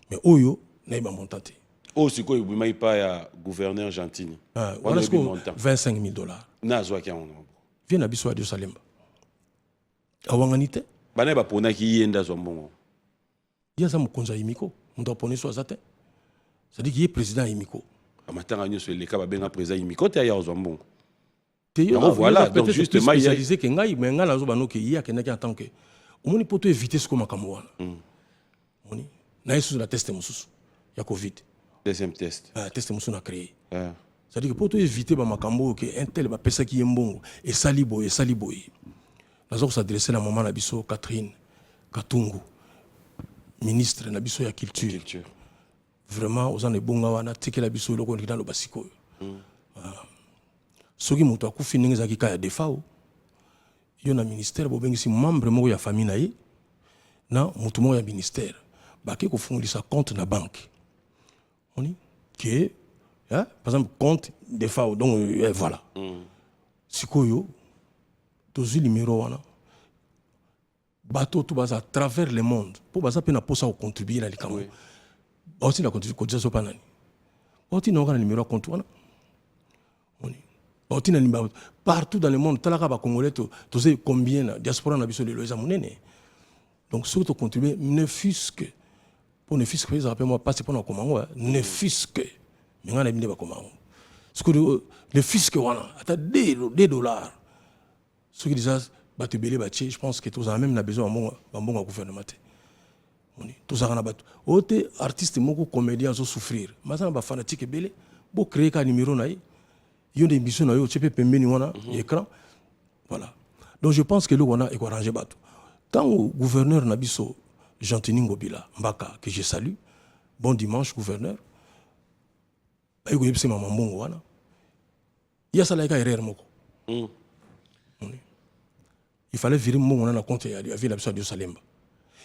mais oyo na ba montant te o siko ibima ipa ya gouverneur Gentini wana siko $25,000 na zo ki on vient na biso à Dieu Salemba awanganite bana ba pona ki yenda zo mbongo ya za mukonza yimiko ndo poni so azate ça dit qu'il est président yimiko amatanga nyoso eleka babenga président yimiko te ya ozwambongo voilà donc justement il réalisé que ngai mais ngana zo banoke ya kenaki en tant que omoni poto éviter ce comme makambo wana moni na yesu la test mususu ya covid deuxième test test mususu na créé ça dit que poto éviter ba makambo que un tel ba pesa ki yembongo et salibo nazo s'adresser na maman na biso Catherine Katungu ministre na biso ya culture. Vraiment aux années bonga wana tikela biso loko ndina lo basiko soki moto akufi ndenge ezalaki ka ya defao yo na ministère bobengisi membre moko ya famille na ye na moto moko ya ministère bake kofungulisa compte na banque oni que par exemple compte defao donc voilà sikoyo tozwi numéro wana bato to baza à travers le monde pour baza pe na posa ko contribuer na likambo aussi la cotisation panani aussi na ngana numéro compte wana oni aussi na numéro partout dans le monde talaka ba congolais to sais combien la diaspora na biso de loza munene donc surtout contribuer ne fût-ce que pour ne fût-ce que rappelle moi pas c'est pour na komango ne fût-ce que mais ngana binde ba komango ce que le fisc wana ata $2 ce qui disent ba te belé ba tché je pense que tous en même na besoin bon gouvernement. Tout ça, on a artiste, moko comédien, sont souffrir. Maintenant, les fanatiques, belé, pour créer un numéro, il y a des émissions, tu peux payer l'écran. Voilà. Donc je pense que là, on a arrangé bateau. Tant au gouverneur Nabiso, Gentini Ngobila, Mbaka, que je salue, bon dimanche, gouverneur. Il y a ça là, il fallait virer mon compte, il y avait la de Salemba.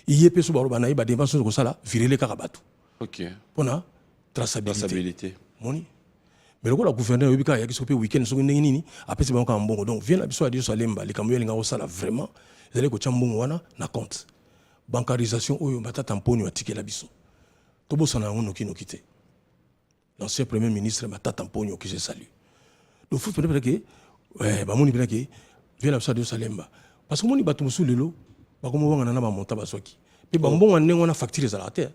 Il y a des gens qui ont des dépenses virer les carabatu. Ok. Pour la traçabilité. Mais le gouverneur, il y a qui week-end, après c'est bon donc viens à Biso Salemba, les camions linga osala vraiment, ils allaient ko chambongo wana na compte. Bancarisation oyo bata tamponi wa ticket la biso. Tobo sana ngono ki no kité. L'ancien premier ministre bata tamponi qui je salue. Donc faut peut-être que ba moni peut-être que viens à Biso Salemba. Parce que moni batu musu lelo, ba komo wanga na ba monta ba soki. Pe ba mbongo nengo na facture za la terre.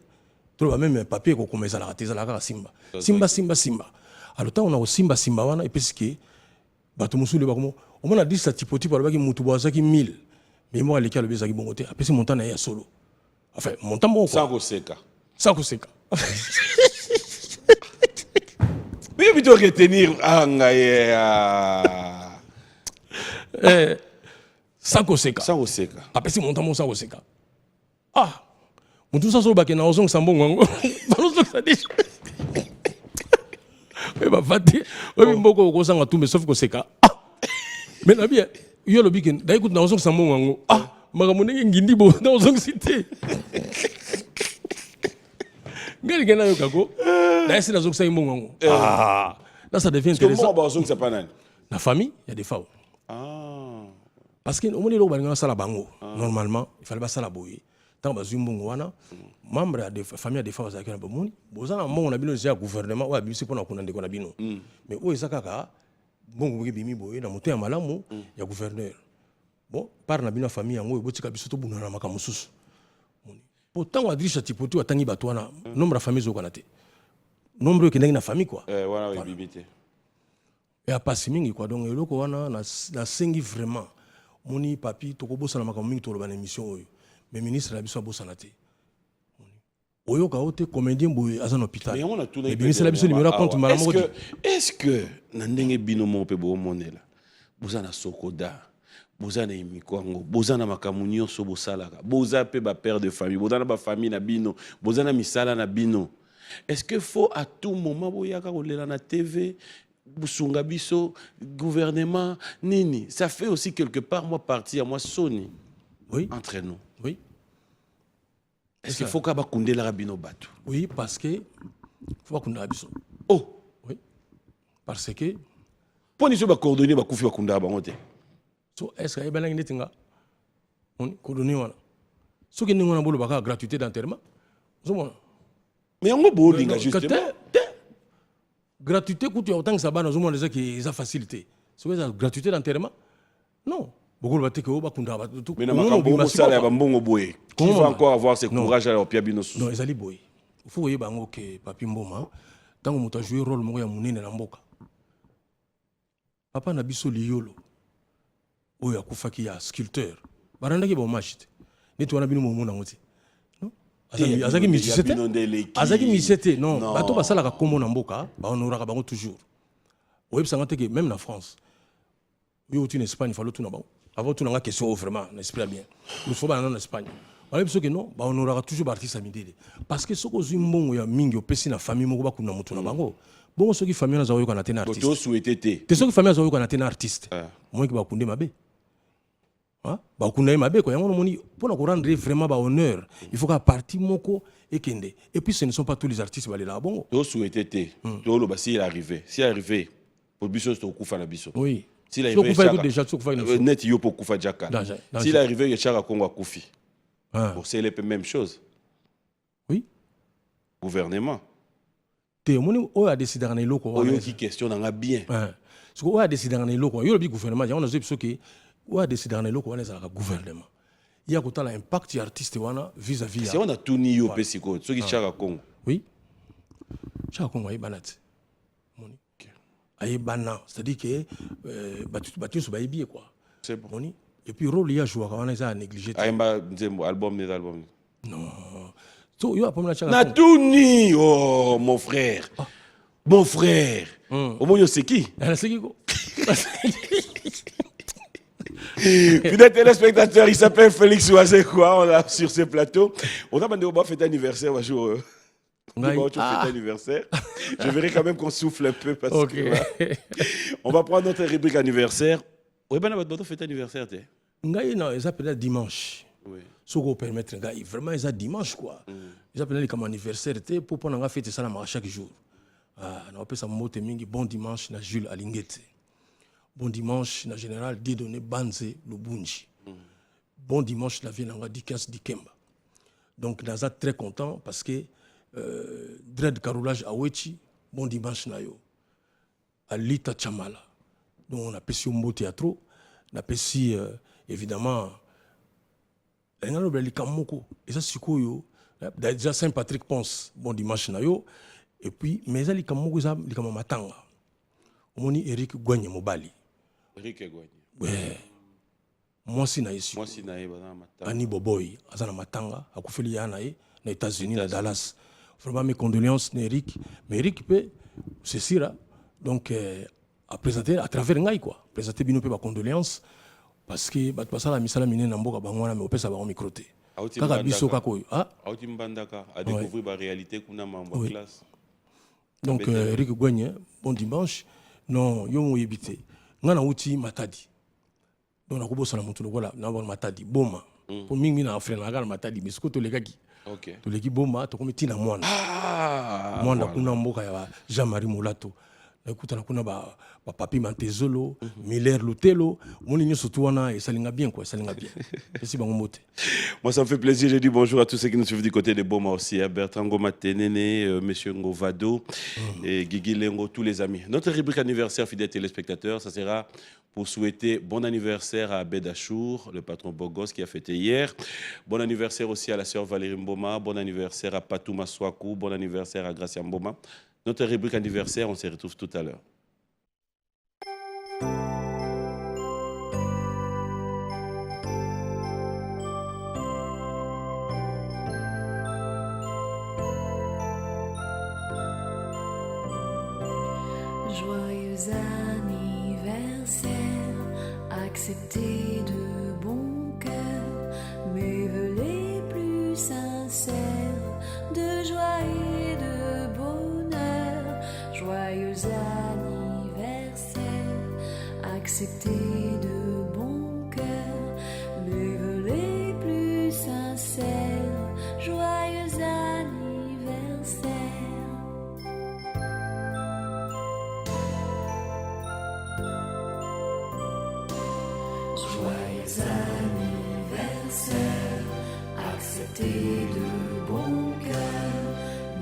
Tout le même papier ko komeza la terre za la simba. Simba. Alors tant on a au simba wana et puis que bato musule bakomo on a dit ça typotype par baki mutu bazaki 1000 mais moi les cas le bezaki bongote après c'est montant na ya solo enfin montant bon sans koseka mais il doit retenir sans koseka après c'est montant bon sans koseka ah mutu ça solo baki na ozong sambongo ngo balozok ça dit mais bah fati oui mboko ko sanga tout mais sauf que c'est ka mais na bien yo lo bikin dai kut na ozong sambo ngango magamune ngindi bo na ozong cité ngeli gena yo kako dai sina zok sa imbo ngango là ça devient intéressant comment ozong c'est pas nani la famille il y a des femmes parce que au moins lo balinga sala bango normalement il fallait pas sala boye tant bazumbongo wana membre de famille de femmes zakena bomoni bozana mbongo na bino déjà gouvernement wa bisi pona kuna ndeko na bino mais o ezaka ka mbongo ke bimi boye na moto ya malamu ya gouverneur bon par na bino famille yango ebotika biso to bunana makamu susu pourtant wa drisha tipoti watangi bato wana nombre de famille zo kana te nombre ke na famille quoi voilà bibité et a pas mingi quoi donc eloko wana na sengi vraiment moni papi to ko bosa na makamu mingi to lo ban émission oyo mais ministre la biso bosa na te oyo ka ote comédien boy azan hôpital mais ministre la biso numéro compte malamu est-ce que na ndenge bino mo pe bo monela boza na sokoda boza na imikwango boza na makamu nyonso bosalaka boza pe ba père de famille boza na ba famille na bino boza na misala na bino est-ce que faut à tout moment boyaka kolela na TV busunga biso gouvernement nini ça fait aussi quelque part moi partie à moi soni oui entre nous oui. Est-ce qu'il faut que bakunde la rabino batu? Oui, parce que faut bakunda biso. Oh, oui. Parce que pour nous ba coordonner ba kufi bakunda ba ngote. So est-ce que ebana ngitinga? On coordonner wana. So que ningo na bolo baka gratuité d'enterrement. Zomona. Mais on bo linga justement. Gratuité coûte autant que ça bana zomona ça qui ça facilité. So que ça gratuité d'enterrement? Non. Beaucoup de gens bakunda ba tout. Mais na makambo mo sala ba mbongo boye. Qui va encore avoir ce courage à opia bino sous? Non, ezali boye. Il faut voyer bango que papi mboma tango moto jouer rôle moko ya munene na mboka. Papa na biso liyolo. Oyo akufaki ya sculpteur. Baranda ki ba machite. Ni tu wana bino momo na ngoti. Non? Azaki misete. Azaki misete. Non, bato basala ka kombo na mboka, ba honoraka bango toujours. Oyo sangate que même na France. Yo tu en Espagne, il faut tout na bango. Avant tout na question vraiment, n'espère bien. Il faut ba en Espagne. On a que non, on aura toujours artiste à midi. Parce que ce que vous avez ya mingi opesi na famille moko bakuna mutu na bango. Bon ce qui famille na zayo kana tena artiste. Boto souhaité té. Te ce qui famille zayo kana tena artiste. Moi qui bakunde mabe. Hein? Bakunde mabe ko yango moni pour na rendre vraiment ba honneur, il faut qu'à partir moko ekende. Et puis ce ne sont pas tous les artistes balé là bongo. To souhaité té. To lo ba si il arrivé. Si arrivé pour biso to kufa na biso. Oui. S'il arrivé déjà net yo pour kufa jaka. S'il arrivé que chara Congo kufi. Pour c'est la même chose. Oui. Gouvernement. Té moni o a décidé dans les locaux. O yo qui question dans bien. Ce qu'on a décidé dans les locaux, yo le gouvernement, on a dit que on a décidé dans les locaux, on est le gouvernement. Il y a quoi l'impact artiste wana vis-à-vis. C'est on a tout ni yo pesiko, ceux qui chara Congo. Oui. Chara Congo ay banat. Moni. Ay bana, c'est-à-dire que batu so bayi bien quoi. C'est bon. Moni. Et puis rôle il y a joué quand on a négligé. Aimba album des albums. Non. So yo apomna changa. Na tuni oh mon frère. Mon frère. Au moins c'est qui? C'est qui quoi? Fidèles téléspectateurs, il s'appelle Félix Oisé quoi, on a sur ce plateau. On a demandé au fête anniversaire un jour. Fête anniversaire. Je verrai quand même qu'on souffle un peu parce que on va prendre notre rubrique anniversaire. Oui, ben votre fête anniversaire t'es. Ngai non, ils appellent dimanche. Oui. Ce qu'on permettre ngai vraiment ils a dimanche quoi. Ils appellent comme anniversaire t'es pour prendre nga fête ça la chaque jour. On appelle ça Mote Mingi, bon dimanche, na Jules Alingete. Bon dimanche, na général Dieudonné Banze Lubunji. Bon dimanche, la vie n'a Dikas Dikemba. Donc, nous sommes très contents parce que Dread Carolage Awechi, bon dimanche, nayo. Alita Chamala. Donc, on a passé un beau théâtre. On a passé, évidemment, et ça, c'est quoi, déjà Saint-Patrick Ponce, bon dimanche, nayo. Et puis, mais ça, les Kamoko, les Kamamatanga. On dit Eric Gouagne Mobali. Eric Gouagne. Ouais. Moi, si naïsi. Moi, si naïsi, Ani Boboy, Azana Matanga, à Koufeli Yanaï, aux États-Unis, à Dallas. Vraiment, mes condoléances, Eric. Mais Eric peut, c'est Sira. Donc, à présenter à travers Ngaï, quoi. Présenter bien peu ma condoléances. Parce que, bah, tu la misala mine Namboka, Bangwana, mais au père, ça va au microté. Kaka biso kako. Ah? Aouti Mbandaka, à découvrir la réalité qu'on a en classe. Donc, Eric Gouagne, bon dimanche. Non, yo mou yébité. Ngana outi Matadi. Donc, on a beaucoup de choses. Voilà, on a Matadi, Boma. Pour moi, je suis un frère, Matadi, mais ce que tu les gars, tu les gars, Boma, tu as un moine. Moi, on a un Jean-Marie Moulato. Écoute, on a un papi Mantezolo, Miller Lutelo. Mon ligne surtout, on a et ça l'enga bien, quoi. Ça l'enga bien. Merci, Bangomote. Moi, ça me fait plaisir. Je dis bonjour à tous ceux qui nous suivent du côté de Boma aussi. À Bertrand Goma Ténéné, Monsieur Ngovado et Guigui Lengo, tous les amis. Notre rubrique anniversaire, fidèles téléspectateurs, ça sera pour souhaiter bon anniversaire à Abed Achour, le patron Bogos qui a fêté hier. Bon anniversaire aussi à la sœur Valérie Mboma. Bon anniversaire à Patou Maswaku. Bon anniversaire à Gracia Mboma. Notre rubrique anniversaire, on se retrouve tout à l'heure. Joyeux anniversaire, accepté de bon cœur mes vœux les plus sincères de joie et de bonheur. Joyeux anniversaire, accepté de bon cœur mes vœux les plus sincères. Joyeux anniversaire. Joyeux anniversaire, accepté de bon cœur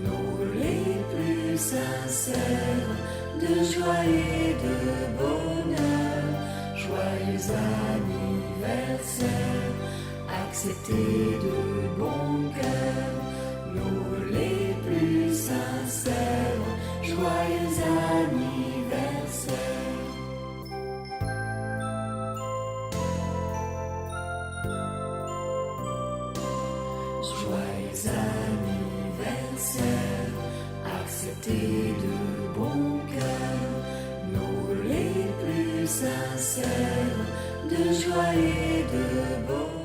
nos vœux les plus sincères de joie et de bonheur. Joyeux anniversaire, accepté de bon cœur nos vœux les plus sincères. Joyeux anniversaire. Joyeux anniversaire, accepté de bon cœur nos vœux les plus sincères de joie et de bonheur.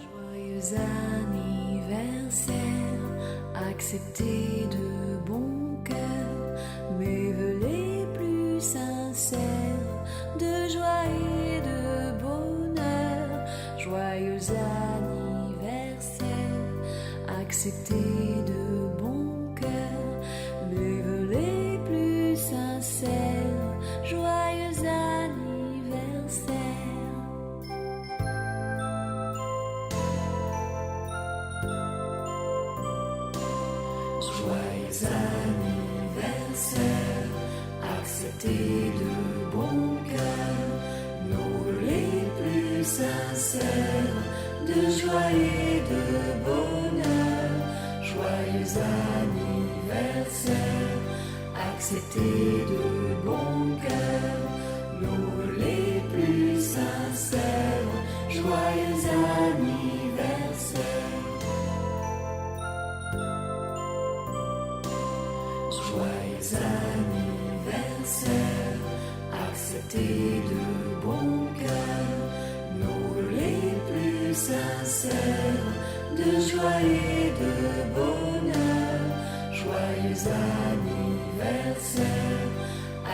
Joyeux anniversaire, accepté de bon cœur mes vœux les plus sincères de joie et de bonheur. Joyeux anniversaire, accepté de bon cœur mes vœux les plus sincères. Joyeux anniversaire. Joyeux anniversaire, accepté de bon cœur nos vœux les plus sincères de joie et de bonheur. Joyeux anniversaire, accepté de bon cœur nos vœux les plus sincères. Joyeux anniversaire. Joyeux anniversaire, accepté de bon cœur nos vœux les plus sincères de joie et de bonheur. Joyeux anniversaire,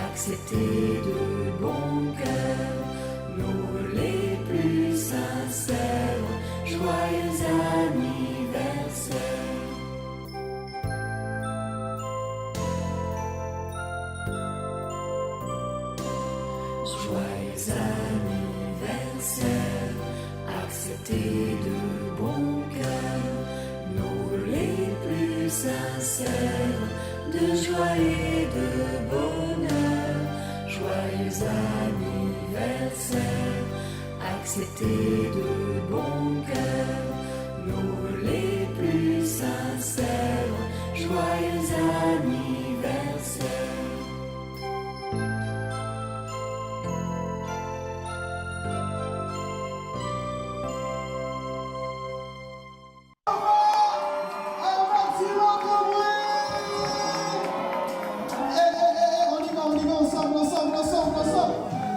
accepté de bon cœur nos vœux les plus sincères. Joyeux anniversaire. accepter de bon cœur nos les plus sincères de joie et de bonheur. Joyeux anniversaire, acceptez de bon cœur nos les plus sincères. Joyeux anniversaire.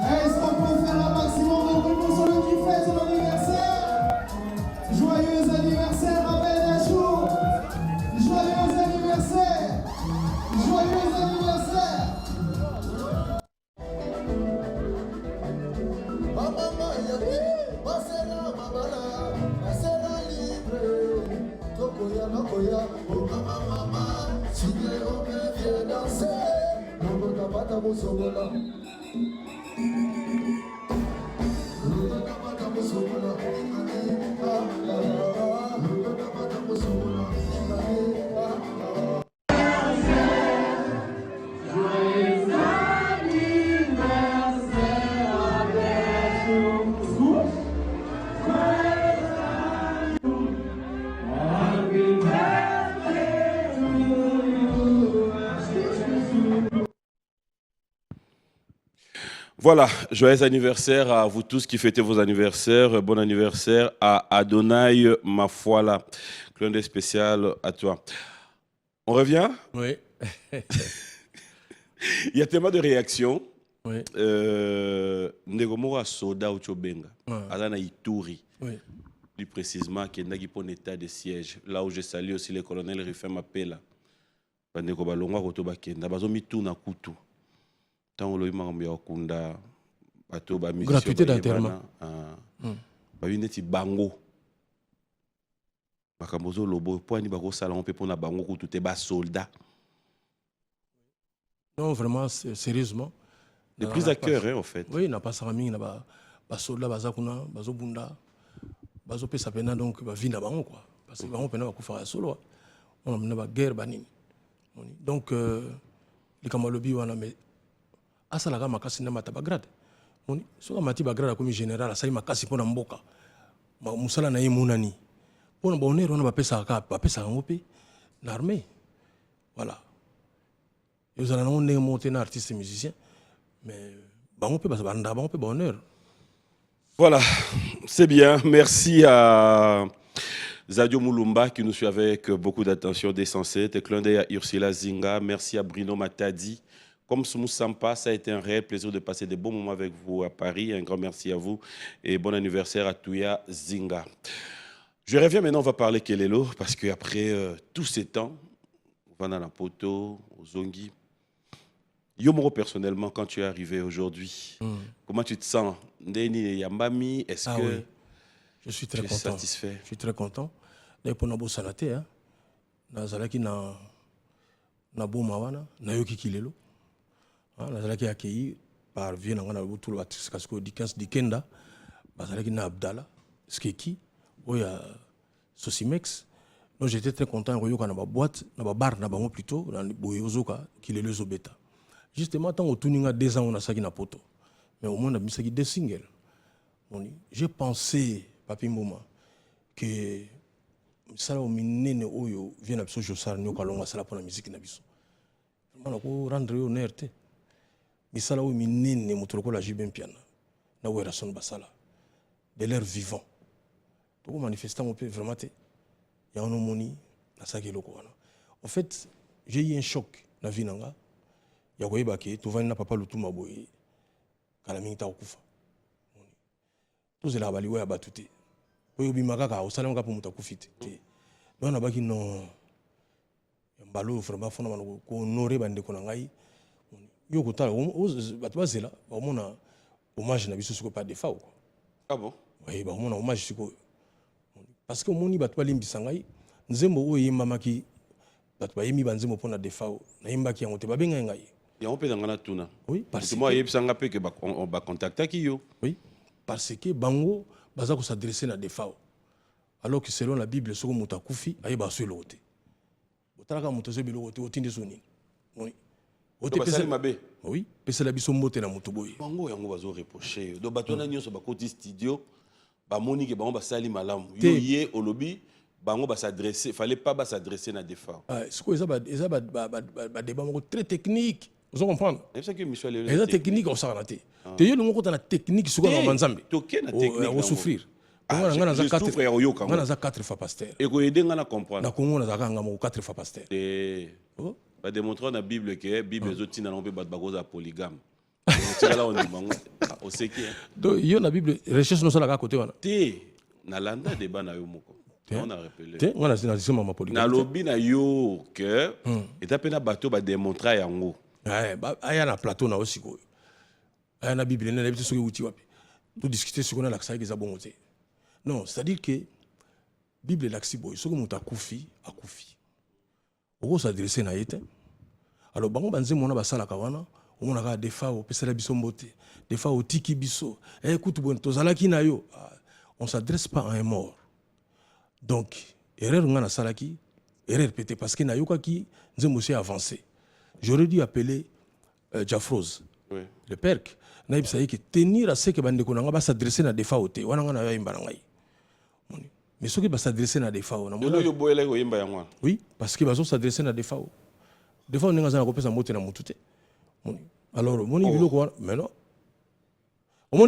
Est-ce qu'on peut faire un maximum de bruit pour celui qui fête son anniversaire? Joyeux anniversaire, Abel Achour. Joyeux anniversaire. Joyeux anniversaire. Maman, yabi, basera, babala, basera libre. Tokoya, nokoya, oh mama, si on vient danser, non pas tapata musobola. Voilà, joyeux anniversaire à vous tous qui fêtez vos anniversaires. Bon anniversaire à Adonai Mafuala. Clin d'œil spécial à toi. On revient? Oui. Il y a tellement de réactions. Oui. Negomora Soda Uchobenga. Ouais. Adana Ituri. Oui. Plus précisément, qui est pour un état de siège. Là où je salue aussi le colonel Rifem Apela. Bandeko balongwa kotoba kenda. Bazo mitu na kutu. Tant que Kunda, gratuité d'enterrement. Neti bango. Bakambozo lobo poani bako salon pe pona bango ko tout ba soldat. Non, vraiment, sérieusement. De prise à cœur, hein, en fait. Oui, n'a pas ça mis, n'a pas soldat, bazakuna, bazobunda, bazopé sa pena donc va vina bango quoi. Parce que bango pena va koufa solo. On a mené la guerre banine. Donc les kamalobi wana mais asalaka makasi na mataba grade. Moni soka mati ba grade comme général asali makasi pona mboka. Musala na yemunani. Pona bonheur on va pesa ngope na armée. Voilà. Ils ont un monté un artiste musicien mais bango pe banda bango pe bonheur. Voilà, c'est bien. Merci à Zadio Moulumba qui nous suit avec beaucoup d'attention d'essentiel. Clin d'œil à Ursula Zinga. Merci à Bruno Matadi. Comme Soumou Sampa, ça a été un réel plaisir de passer des bons moments avec vous à Paris. Un grand merci à vous et bon anniversaire à Touya Zinga. Je reviens maintenant, on va parler Kelelo parce qu'après tous ces temps, on va dans la poto, aux Zongi. Yomoro, personnellement, quand tu es arrivé aujourd'hui, comment tu te sens? Yambami, est-ce que oui. Je suis très tu es content. satisfait? Je suis très content. D'ailleurs, pour Nabo Salate, Nazalaki na Bomawana, Nayoki Kilelo. Nazalaki accueilli par Vienna, tout le Batiscasko, Dikenda, Bazalaki na Abdallah, Skeki, Oya Sosimex. Donc j'étais très content. Il y a une boîte, une bar, plutôt, dans le Boyozoka, Kilelo Zobeta. Justement, tant que 2 ans, on a ça qui n'a pas. Mais au moins, on a mis 2 singles. J'ai pensé, Papi Moma, que ça au minene oyo vient à je sars nous kalonga ça pour la musique na biso. On ko rendre honneur te. Mais ça au minene motoko la jibem piana. Na wera son basala. De l'air vivant. Donc manifestant on peut vraiment te. Il y a un moni na ça loko wana. En fait, j'ai eu un choc na vie nanga. Ya koyeba ke to vana papa lutuma boye. Kala minta okufa. Tous les abali ouais abatute. Oyo bimaka ka osala ngaka pour mutakufite. Donc on a baki non mbalo vraiment fona ko honorer bande ko ngai. Yo ko tala batu bazela ba mona hommage na biso siko pas de fa. Ah bon? Oui, ba mona hommage siko. Parce que moni batu balimbisa ngai nzembo oyo yemamaki batu bayemi banzembo pona de fa na yimbaki yango te babenga ngai. Il y a un peu d'angana tuna. Oui, parce que moi on va contacter qui yo. Oui, parce que bango baza ko s'adresser na de fa. Alors que selon la Bible, ce que muta kufi, aïe ba sur l'autre. Otala ka muta se bilo ote otinde soni. Oui. Ote pesa mabe. Oui. Pesa la biso mbote na mutu boy. Bango yango bazo reprocher. Do batona nyonso ba koti studio, ba moni ke bango ba sali malamu. Yo yé olobi, bango ba s'adresser, fallait pas ba s'adresser na défense. Ah, ce que ça ba débat très technique. Vous comprenez? C'est ça que Michel est. Les techniques on s'en raté. Tu y a le la technique sur la manzambe. Toké na technique. On souffrir. On a 4 fois pasteur. Et qu'on aide à comprendre. Na Congo on a 4 fois pasteur. Et va démontrer dans la Bible que la Bible est aussi dans le polygame. C'est là on dit bango. On sait qui. Donc il y a la Bible recherche nous ça là à côté wana. Té na landa débat na yo moko. On a rappelé. Té on a dit maman polygame. Na lobby na yo que étape na bateau ba démontrer yango. Ouais, aya na plateau na aussi ko. Aya na Bible na biso soki uti wapi. Tout discuter sur on a l'accès que ça bon côté. Non, c'est-à-dire que Bible l'axi boy, ce que muta kufi akufi. Oko s'adresser na yete. Alors bango banze mona basala kawana, on a des fois au pesa la biso mbote, des fois au tiki biso. Écoute bon tozala ki na yo. On s'adresse pas à un mort. Donc erreur ngana salaki, erreur pété parce que na yoka ki nzembo c'est avancé. J'aurais dû appeler Jafrose. Oui. Le perk. Na ibsa yeke tenir à ce que bande ko nga ba s'adresser na des fois au té. Wana ngana ya imbana ngai. Mais ceux qui vont s'adresser à des FAO. Oui, parce qu'ils vont s'adresser à des FAO. Des fois, on est dans un repère en motute. Alors, mon niveau, quoi, mais non. Les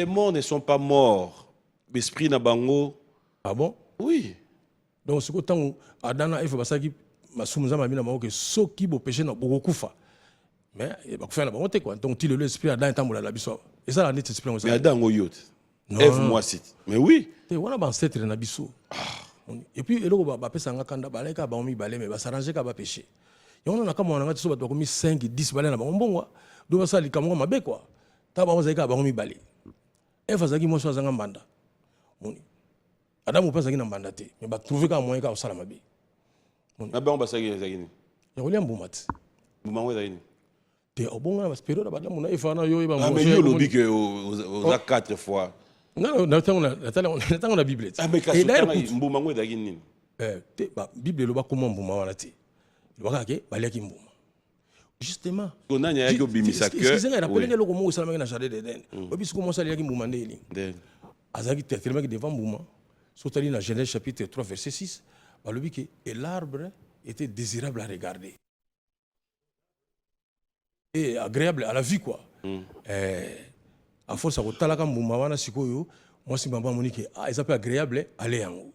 morts ne sont pas morts. L'esprit n'a bango. Ah bon? Oui. Donc, ce que tant Adana et Fabasaki, ma soumza m'a mis dans que ceux qui vont pécher dans beaucoup de fois. Mais il va faire la bonne quoi. Donc, il l'esprit Adana est en la biso. Et ça, la nette esprit. Mais Adana yote. F-moi site. Mais oui. On a ancêtre na biso. Et puis, il y a pesa nga kanda balé ka ba omi balé mais ba s'arranger ka ba péché. Et on a comme on a so ba komi 5 10 balé na ba mbongwa. Do ba sali kamonga mabe quoi. Ta ba mozaka ba omi balé. E fazaki mo so zanga mbanda. Moni. Adamu pesa ki na mbanda te. Mais ba trouver ka moyen ka o sala mabe. Na ba on ba saki zakini. Ya kolia mbumat. Mbumangwe zakini. Te obonga na période ba damu na ifana yo ba mo. Ah mais yo lobi que aux 4 fois. Non, on a Bible. Ah, mais et d'ailleurs, Mbumangwe zakini. Ba Bible lo ba comment mbuma wana te. Lo ba ke ba leki mbuma. Justement. On a yaki obimisa que. Excusez-moi, rappelez le comment ça na jardin d'Éden. Obi ce comment ça leki mbuma ndeli. Azaki tellement que devant mbuma. Sotali na Genèse chapitre 3 verset 6, ba lobi ke et l'arbre était désirable à regarder. Et agréable à la vue quoi. À force à talaka mbuma wana sikoyo, moi si mbamba monique ils appellent agréable aller yango.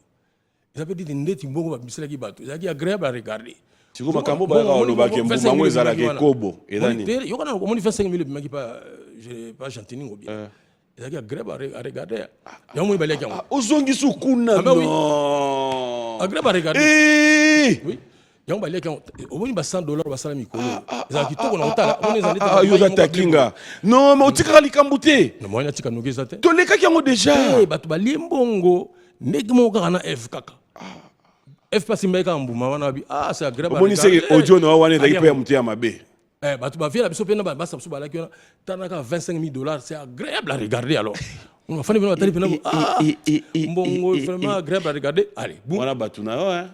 Ils appellent dit ndeti mbongo ba bisela ki bato. Ils appellent agréable à regarder. Siko makambo ba ka oloba ke mbuma mwe zala ke kobo edani. Yo kana ko moni fait 5 000 bimaki pas je pas gentini bien. Ils appellent agréable à regarder. Ya mo ibale yango. Ozongi sukuna non. Agréable à regarder. Oui. Yango ba leki omoni ba $100 ba sala mikolo. Za kitoko na otala on ezali ta yo za takinga. Non mais otika likambuté. Na moya tika nogeza te. To leka yango déjà. Batu ba limbongo ndeki mo kana F kaka. F pasi mbeka mbuma wana bi c'est agréable. Omoni c'est audio na wana ndaki pa mutia mabe. Batu ba via biso pena ba sa biso ba laki wana tanaka $25,000 c'est agréable à regarder alors. On fa ni bino tali pena mbongo vraiment agréable à regarder. Allez, bon. Wana batu na yo hein.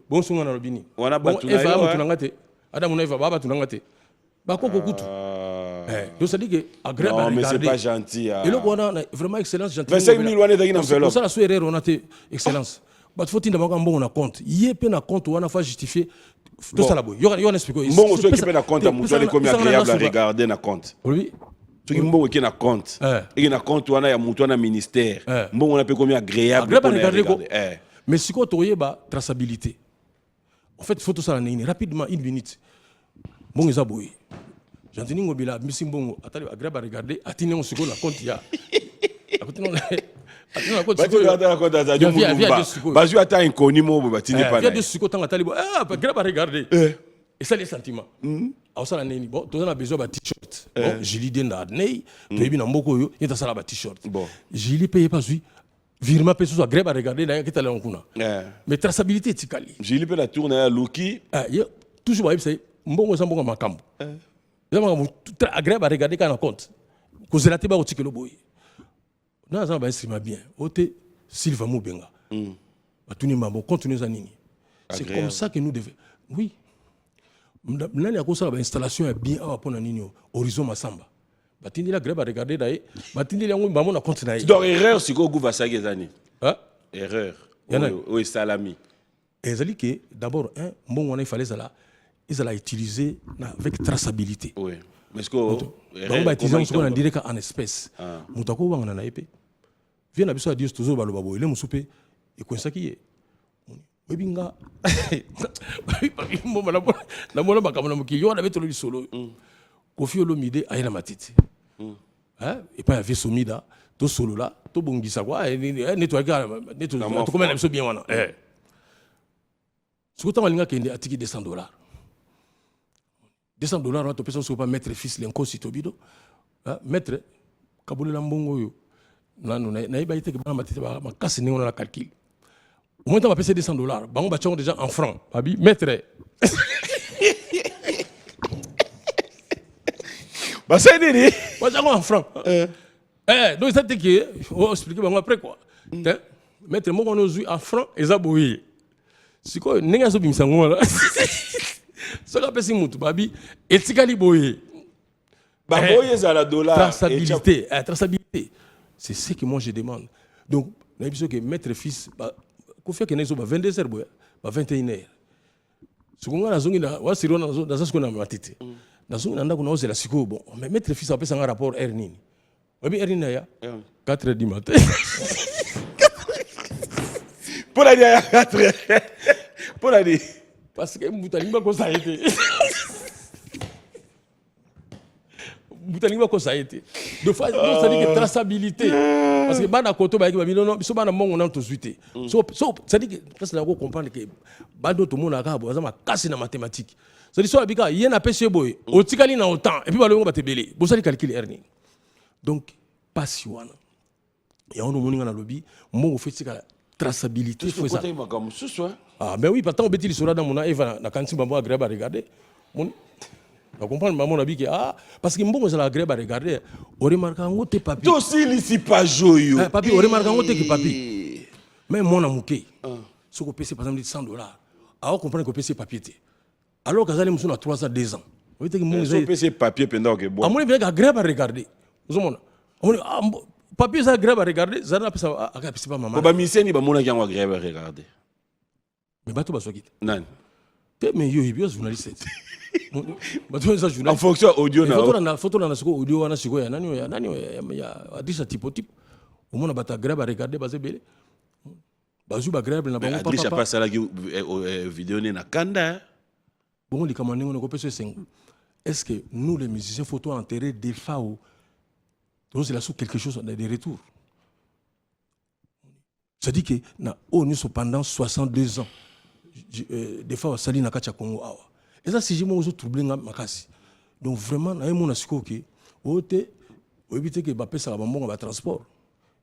Bon sunga na lobini. Wana batu na yo. Eva mutu ngate. Adamu na Eva baba tu ngate. Ba koko kutu. Donc ça dit que agréable à regarder. Non mais c'est pas gentil. Et là on a vraiment excellence gentil. 25,000 wana ndaki na enveloppe. Ça la sous erreur on a été excellence. Bah faut tinda banga mbongo na compte. Yé pe na compte wana fa justifier tout ça la boy. Yo explique. Mbongo so qui pe na compte mutu ali comme agréable à regarder na compte. Oui. Soki mbongo ki na compte. Et na compte wana ya mutu na ministère. Mbongo na pe comme agréable à regarder. Mais si quoi toye ba traçabilité. En fait, faut tout ça rapidement 1 minute. Bon eza boy. J'entends ngobila misi mbongo atali agréable à regarder atini on siko na compte ya. Atini on na compte siko. Battu compte za Jumba. Bazu ata inconnu mo batini pa. Via de siko tanga tali agréable à regarder. Et ça les sentiments. Alors ça la neni bon, tu as besoin de t-shirt. Bon, Julie denda nei, tu es na mboko yo, yeta sala ba t-shirt. Bon. Julie paye pas lui. Virement peut soit agréable à regarder là qui on kuna. Mais traçabilité tikali. Julie peut la tourner à Loki. Toujours ba c'est mbongo sa mbongo makambo. Agréable à regarder quand on compte. Kozela te ba otikelo boy. Non, ça va instrument bien. Ote Sylvain Moubenga. Batuni mambo continue ça nini. C'est comme ça que nous devons. Oui. Là il y a comme ça l'installation est bien à pour nini Horizon Massamba. Batindi la grève à regarder d'ailleurs. Batindi la ngomba na compte na. Donc erreur si go va ça gezani. Hein? Erreur. Yana. Oui, salami. Et ça dit que d'abord bon il fallait ça là. Ils allaient utiliser avec traçabilité. Oui. Mais ce que on va utiliser ce qu'on dirait en espèce. Mutako banga na épée. Viens à biso à dire toujours balo babo ile musupe et quoi ça qui est. Webinga. Na mona bakamona mukiyo na betolo solo. Kofi Olomide ayena matiti. Hein? Et pas avait somida to solo là, to bongisa quoi nettoyer to comme na biso bien wana. Ce que tu as dit, c'est que tu as $200. $200, tu peux pas mettre fils l'enco si tu as mettre Kaboulé Lambongo. Tu as cassé le calcul. Au moins, tu vas payer $200. Tu as déjà en francs. Mettre. Bah, c'est dit. Tu as en francs. Donc, ça te dit, on va expliquer après quoi. Mettre en francs et ça bouille. Si quoi nenga so bimisa ngoma so ka pesi mutu babi etikali boye ba boye za la dollar traçabilité c'est ce que moi je demande. Donc na biso que mettre fils ko fait que nezo ba 22h boya ba 21h sukunga na zongi na wa siro na za sikona matete na zongi na ndako na ozela siko bon mais mettre fils apesa un rapport R nini babi R nini ya 4h du matin. Pour la dire à 4 heures. Pour la dire. Parce que Moutalima comme ça a été. Moutalima comme ça a été. De fois, ça dit que traçabilité. Parce que Bana Koto, non, non, so Bana Mongo n'a tout suite. Ça dit que ça doit comprendre que Bado tout le monde a cassé dans mathématiques. Ça dit soit il y a un PC boy, au Tikali na autant, et puis Balo va te belé. Vous allez calculer earning. Donc, pas si on a. Et on nous dans le lobby, mon fait traçabilité. Faut ça. Ah, mais oui, parce qu'on bêtise sur la dame, on a Eva, la cantine bambo agréable à regarder. On comprend, maman a dit que parce que bon, c'est agréable à regarder. On remarque un autre papier. Toi aussi, ici pas joyeux. Papier, on remarque un autre papier. Mais mon amouké, ce qu'on paye, par exemple, $100. Alors, on comprend que PC papier. Alors, quand on a 3 ans, 2 ans. Vous voyez que mon PC papier pendant que bon. À mon avis, agréable à regarder. Vous voyez, papier, c'est agréable à regarder. Ça n'a pas maman. Bah, mais c'est ni bah mon agréable à regarder. Mais bateau va soit non. Mais yo il journaliste. En fonction audio na. Photo na siko audio wana siko ya nani ya adisa type. Au moins bata grave à regarder basé belé. Bazu ba grave na bango papa. Adisa pas ça la vidéo na kanda. Bon les commandants on ko 5. Est-ce que nous les musiciens photo enterrer des FAO donc c'est là sous quelque chose de retour. Ça dit que na nous sommes pendant 62 ans. Des fois, ça na kacha Congo. Et ça, c'est vraiment troublé makasi. Donc vraiment, na mon asiko que ote éviter que ba pesa ba mbongo ba transport.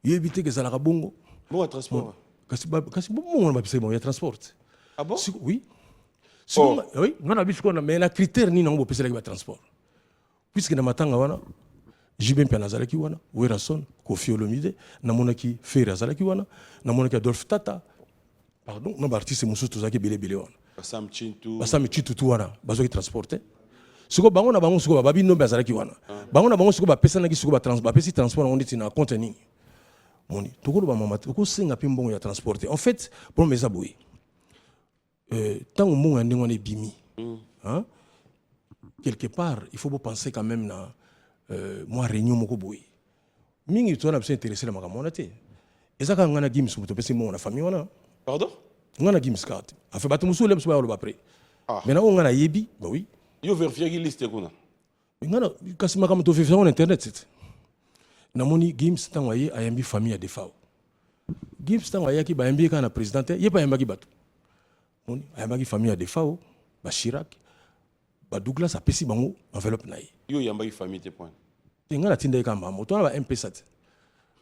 Éviter que ça la bongo. Bon transport. Kasi bon on ba pesa bon ya transport. Ah bon? Oui. Oui, on a vu ce qu'on a mais la critère ni na on pesa la transport. Puisque na matanga wana Jibin Pianazalaki wana, Werason, Kofi Olomide, na monaki Ferry Azalaki wana, na monaki Adolphe Tata. Pardon, non artiste musu tozaki belé wana. Basam Chintu tu wana, bazoki transporter. Siko bango na bango siko babi no bazalaki wana. Bango na bango siko ba pesa na ki siko ba pesi transport on dit na contenu. Moni, tokolo ba mama, toko singa pimbongo ya transporter. En fait, pour mes aboué. Tant au monde ndingo ne bimi. Hein? Quelque part, il faut penser quand même na moi réunion moko boy mingi tu na intéressé na makamona te ezaka ngana gims muto pesi mo na famille wana pardon ngana gims carte a fait batu musu lebso ba lo ba après mais na ngana yebi bah oui yo vérifier ki liste kuna ngana kasi makam to vérifier sur internet c'est na moni gims tangwaye ayambi famille ya defao gims tangwaye ki ba yambi kana président ye pa yamba ki batu moni ayamba famille ya defao ba Chirac ba Douglas a pesi bango enveloppe na ye yo yamba ki famille te point ngana tinda ka mama to na ba MP7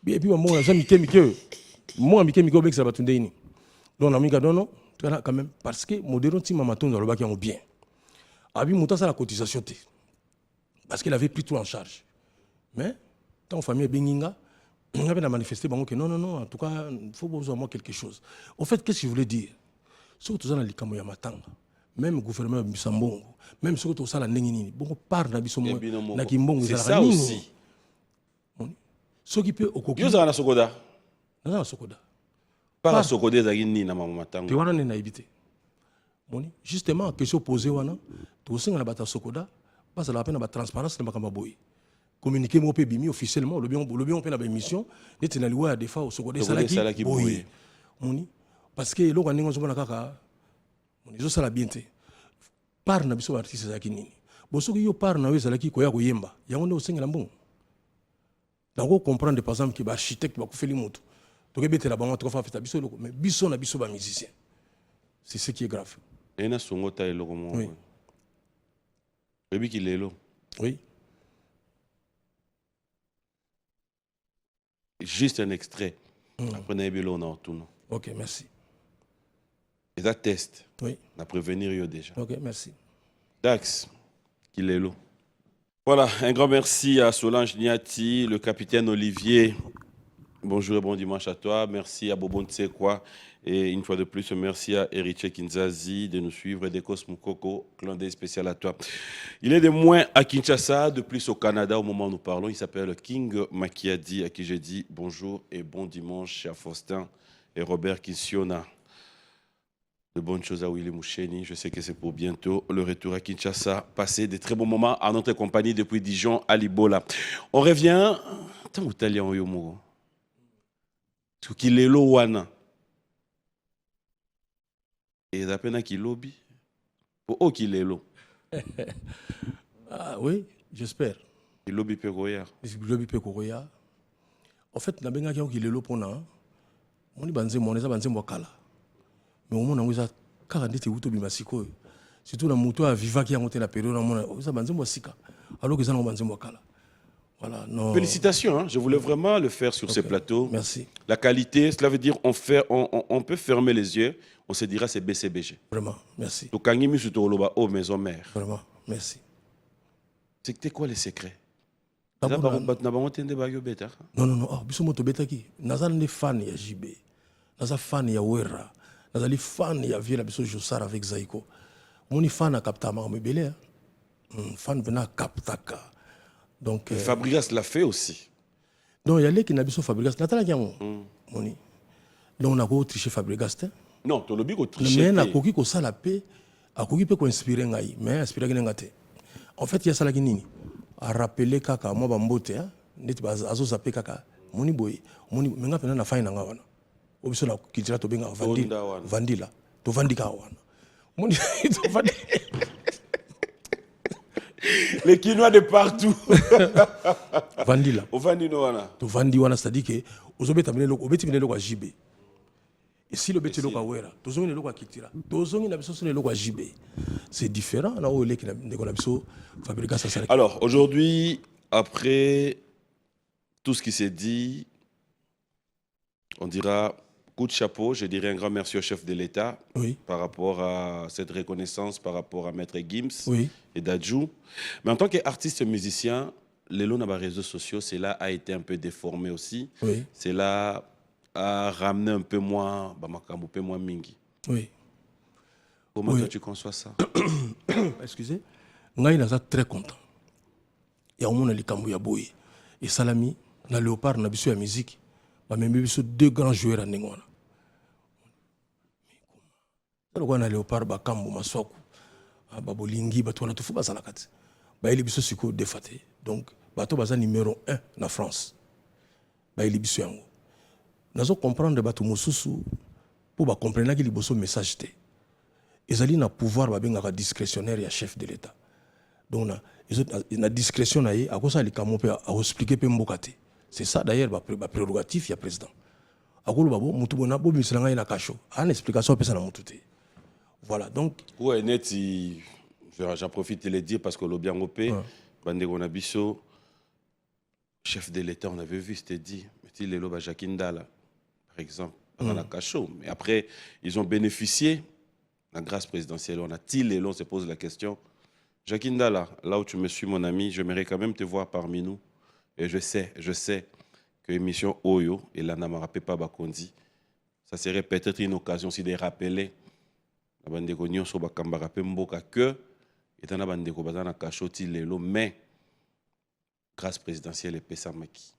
et puis moi ça mike moi mike obex ba tunde ni donc na mika non tu as quand même parce que modéron ti mama ton dans le bac en bien abi muta ça la cotisation te parce qu'il avait pris tout en charge mais tant famille benginga On avait manifesté, bon, que non, en tout cas, il faut besoin de moi quelque chose. Au fait, qu'est-ce que je voulais dire? Surtout dans les Kamoya Matanga, même le gouvernement de Bissambongo, même sur tout ça, la Nengini, bon, part na Bissombo, na Kimbongo, c'est ça aussi. Ce qui peut au coquille. Yo za Sokoda. Non, Sokoda. Pas Sokoda za ni na Mama Matanga. Tu vois, on est naïveté. Justement, question posée, tout ça, on a battu Sokoda, parce que la peine de transparence, c'est pas boy. Communiquer mon pays officiellement, le bien on peut la mission, n'est pas loué à des fois au Sokoda, ça qui boy. Parce que l'on a un peu de caca, on est la bienté. Par na biso artiste za kinini. Boso ki yo par na weza laki koya koyemba. Yango o senga mbongo. Donc comprendre par exemple que architecte ba ko feli moto. To ke betela bango to fa feta biso loko mais biso na biso ba musicien. C'est ce qui est grave. Et na songo ta eloko mo. Oui. Rebi ki lelo. Oui. Juste un extrait. Après na ebelo na otuno. OK, merci. Et ça test. Oui. On a prévenir yo déjà. OK, merci. Dax, qu'il est là. Voilà, un grand merci à Solange Niati, le capitaine Olivier. Bonjour et bon dimanche à toi. Merci à Bobo Ntsekwa. Et une fois de plus, merci à Eriche Kinzazi de nous suivre et d'Ekos Moukoko, clin d'œil spécial à toi. Il est de moins à Kinshasa, de plus au Canada au moment où nous parlons. Il s'appelle King Makiadi, à qui j'ai dit bonjour et bon dimanche à Faustin et Robert Kinsiona. De bonnes choses à Willy Moucheni. Je sais que c'est pour bientôt le retour à Kinshasa. Passer des très bons moments à notre compagnie depuis Dijon à Libola. On revient. Tant que tu en Yomo. Parce qu'il est là, Wana. Et il a peine qu'il lobby. Pour qu'il est là. Ah oui, j'espère. Il lobby Pegoya. Il lobby Pegoya. En fait, na benga qui est là pour nous. On est banzé, on est banzé wakala. Mais au moins, on a 40 euros bimasiko. Surtout dans moto à vivant qui a monté la période, on a banzé wasika. Alors que ça n'a banzé wakala. Voilà. Non. Félicitations, hein. Je voulais vraiment le faire sur ce plateau. Merci. La qualité, cela veut dire on peut fermer les yeux, on se dira c'est BCBG. Vraiment, merci. Donc quand il sur Toloba au maison mère. Vraiment, merci. C'était quoi les secrets? Non, non. Oh, bisomoto betaki. Nazal ne fan ya JB. Nazal fan ya Wera. Nazali fan ya Viela biso Jossar avec Zaiko. Moni fan a capta ma mebele. Fan vena captaka. Donc Fabregas l'a fait aussi. Donc il y a les qui n'a biso Fabregas. Natala kiamo. Moni. Donc on a ko tricher Fabregas. Non, to lobi ko tricher. Mais na koki ko sala pe, a koki pe ko inspirer ngai, mais inspirer ki ngate. En fait, il y a ça là qui nini. A rappeler kaka moi bambote hein. Net azo zape kaka. Moni boy, moni menga pena na faina nga wana. Obiso na kitira to benga vandila. To vandika wana. Moni to vandi. Les Quinois de partout. Vandila. Au vandino wana. To vandi wana c'est-à-dire que ozobeta mine loko, obeti mine loko a JB. Et si le beti loko a Wera, tozongi ne loko a kitira. Tozongi na biso ne loko a JB. C'est différent na o leki na ko na biso Fabregas ça. Alors, aujourd'hui, après tout ce qui s'est dit, on dira coup de chapeau, je dirais un grand merci au chef de l'État par rapport à cette reconnaissance, par rapport à Maître Gims et Dadjou. Mais en tant qu'artiste musicien, les lots dans les réseaux sociaux, cela a été un peu déformé aussi. Cela a ramené un peu moins, un peu moins mingi. Comment toi tu conçois ça? Excusez. Ngai naza très content. Il y a un monde qui a boy. Et Salami, na Léopard, na biso ya musique. Ba même biso deux grands joueurs à Nengwana. Alors on a Léopard ba kambo maswaku. Ba bolingi ba tona tufu ba salakati. Ba eli biso siko défaté. Donc bato baza numéro 1 na France. Ba eli biso yango. Nazo comprendre bato mosusu pour ba comprendre que liboso message té. Ezali na pouvoir ba benga discrétionnaire ya chef de l'État. Donc na discrétion na ye akosa likamo pe a expliquer pe mbokate. C'est ça d'ailleurs ma prérogative, il y a président. Akolo babo mutu bona bo miselanga ina kasho. Une explication pesa na mutu te. Voilà donc ouais net j'en profite de le dire parce que l'Obiango P bande Gonabiso chef de l'État on avait vu c'était dit mais il est là Jakindala par exemple dans la kasho mais après ils ont bénéficié de la grâce présidentielle on a et on se pose la question Jakindala là où tu me suis mon ami j'aimerais quand même te voir parmi nous. Et je sais que l'émission Oyo et la Namarape pas Bakondi, ça serait peut-être une occasion aussi de rappeler la bande de Gognon sur Bakambarape Mboka que et dans la bande de Kobazana Kachoti Lelo, mais grâce présidentielle et Pessamaki.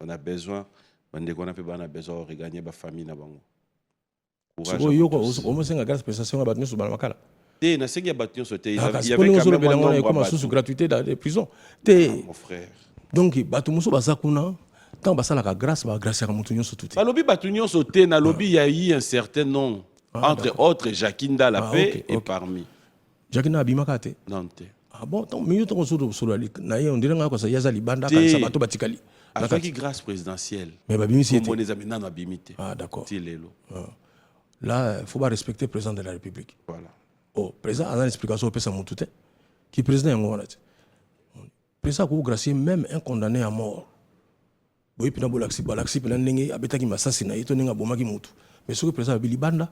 On a besoin, bande de Gognon a besoin de regagner la famille na bango. Courage. Au moins, c'est grâce présidentielle à battre sur Balamakala. Il y avait quand même sous gratuité dans les prisons. Mon frère. Donc, Batumuso Bazakuna, quand Basala a grâce à Moutounion sur tout. Lobby Batunion sauté, na lobby, il y a eu un certain nom, entre autres Jacinda la paix et parmi. Jacinda Abimakate. Non, ah bon, tant mieux ton sur la ligue. On dirait que ça y a Zalibanda, ça bateau Batikali. Avec grâce présidentielle. Mais Babimisi. Ah, d'accord. Là, il ne faut pas respecter le président de la République. Voilà. Oh, président a une explication au président Moutouté, qui est président de la président a gracié même un condamné à mort. Oui, puis il a assassiné, il a assassiné. Mais ce que le président a dit, Libanda.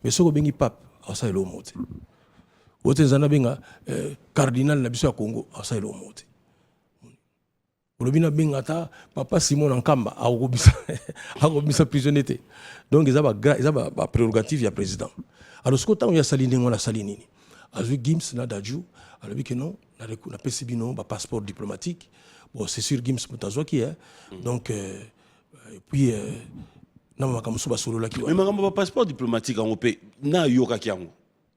Mais ce que le pape, ça est le mot. Le cardinal de Congo, ça est le mot. Le papa Simon Nkamba a remis sa prisonnier. Donc, il y a une prérogative du président. Alors, ce qu'on a saliné, on a saliné. Azui Gims, là, d'Adjou, alors que non, on a PCB, non, passeport diplomatique. Bon, c'est sûr, Gims, Moutazoua qui est. Donc, et puis, non, on a solo là qui. Mais on passeport diplomatique en pays, na yoka qui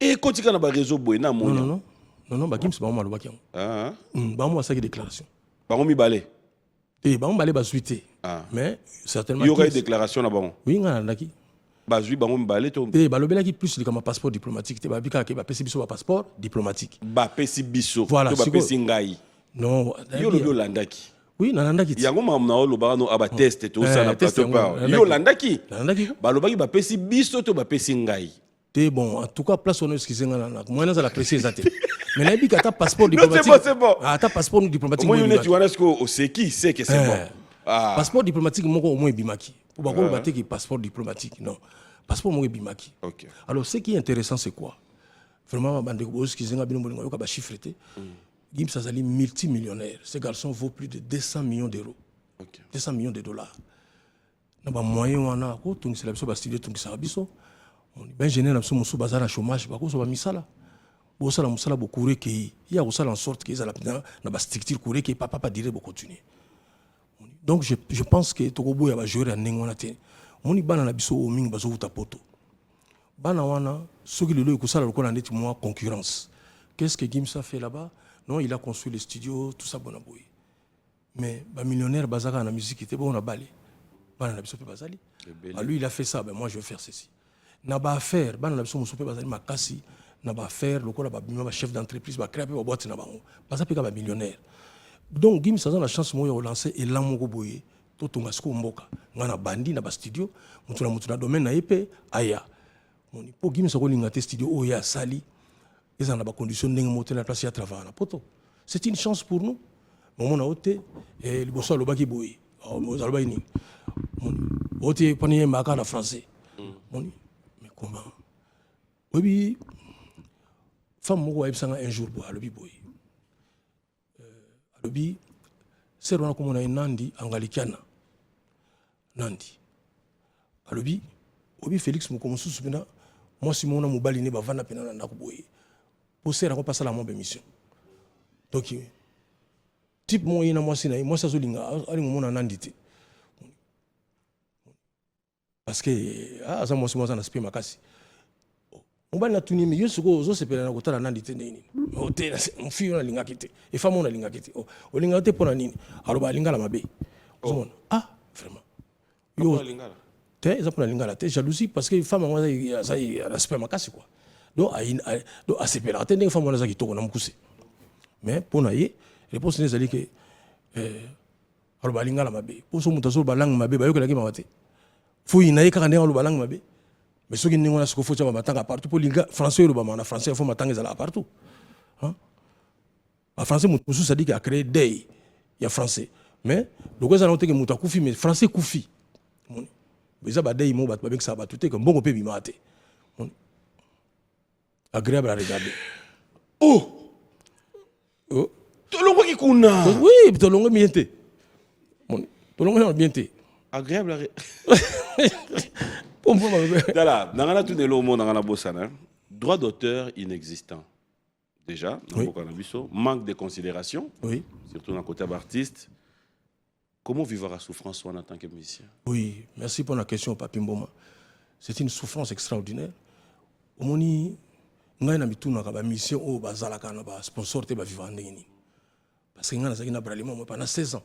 et quand il y a un réseau, non, Gims, c'est pas moi le bakian. Ah, bah, moi, ça, c'est déclaration. Bah, on m'y balait. Et bah, on balait, bah, suite. Mais, certainement. Il y aura une déclaration là-bas. Oui, on a un qui. Bazui bango mbale to te ba lobela ki plus comme passeport diplomatique te ba bika ke ba pesi biso ba passeport diplomatique ba pesi biso voilà, to ba pesi ngai non yo lo landaki oui nalandaki yango mam na lo ba no aba test to ça na pas yo landaki ba lobaki ba pesi biso to ba pesi ngai te bon en tout cas place on excusez ngana moi na la préciser ça te mais na bika ta passeport diplomatique c'est bon ah ta passeport diplomatique moi tu vois est-ce que au c'est qui c'est que c'est bon passeport diplomatique moko au moins bimaki pour pas qu'on qui passeport diplomatique non passeport moko bimaki. OK. Alors ce qui est intéressant c'est quoi? Vraiment bande ko skizenga bino bolingo yoka ba chiffreté. Gims Azali multimillionnaire. Ce garçon vaut plus de 200 millions d'euros. OK. 200 millions de dollars. Na ba moyen wana ko tung c'est la biso ba studio tung sa biso. On ben général na biso musu bazala chômage ba ko so ba misala. Bo sala musala bo courir ki ya ko sala en sorte que ezala na ba structure courir ki papa dire bo continuer. Donc je pense que Togobo ya ba jouer en nengona te. Moni bana na biso o mingi bazo uta poto. Bana wana soki lelo ikusala lokola ndeti moi concurrence. Qu'est-ce que Gims a fait là-bas? Non, il a construit les studios, tout ça bon aboy. Mais ba millionnaire bazaka na musique était bon na balé. Bana na biso pe bazali. Lui il a fait ça, ben moi je vais faire ceci. Na ba affaire, bana na biso muso pe bazali makasi, na ba affaire lokola ba bima ba chef d'entreprise ba créer pe ba boîte na bango. Baza pe ka ba millionnaire. Donc Gims a la chance de relancer et l'amoko boye to tonga sko mboka ngana bandi na ba studio mutuna domaine na épée aya moni po Gims ko linga te studio o ya sali ils en a ba condition ndenge motel na place ya travail na poto c'est une chance pour nous moment na oté et liboso lo baki boye mo za lo baki ni moni oté panier maka na français moni mais comment oui femme moko ebsanga un jour bo alobi boye alobi sero na komona nandi angalikiana nandi alobi obi Félix Mukomususu pena moi si mona mobali ne bavana pena na kuboye pour sera ko passer la mon émission donc type moi ina moi sina moi ça zolinga ali mona nandi te parce que ça moi ça na spema kasi mobali na tuni mi yosuko zo sepela na kotala nandi te nini hotel on fiyo na linga kite e femme on na linga kite o linga te pona nini aloba linga la mabe vraiment yo te za pona linga la te jalousie parce que femme moi ça respect makasi quoi donc a sepela te ndenge femme on za kitoko na mukuse mais pona ye réponse ne zali que aloba linga la mabe pour so mutazo ba langue mabe ba yoka la ki mawate fuyi na ye kaka ndenge aloba langue mabe. Mais ceux qui n'ont pas ce faut faire matanga partout pour linga français le bama français il faut matanga là partout hein en français mutusu ça dit qu'il a créé day il y a français mais le gars a noté que muta kufi mais français kufi mais ça ba day mo ba que ça ba tout est comme bon peut bimate agréable à regarder tolongo ki kuna oui tolongo miente Tout le monde est bien té. Agréable. Pour moi, Dala, nangana tout de l'homme nangana bossana. Droit d'auteur inexistant. Déjà, Oui. manque de considération, oui, surtout dans le côté artiste. Comment vivre la souffrance en tant que musicien? oui, merci pour la question, Papi Mboma. C'est une souffrance extraordinaire. Au moni, ngai na mituna ka ba mission o bazala kana ba sponsor te ba vivre ndeni. Parce que ngana zakina bralima moi pendant 16 ans.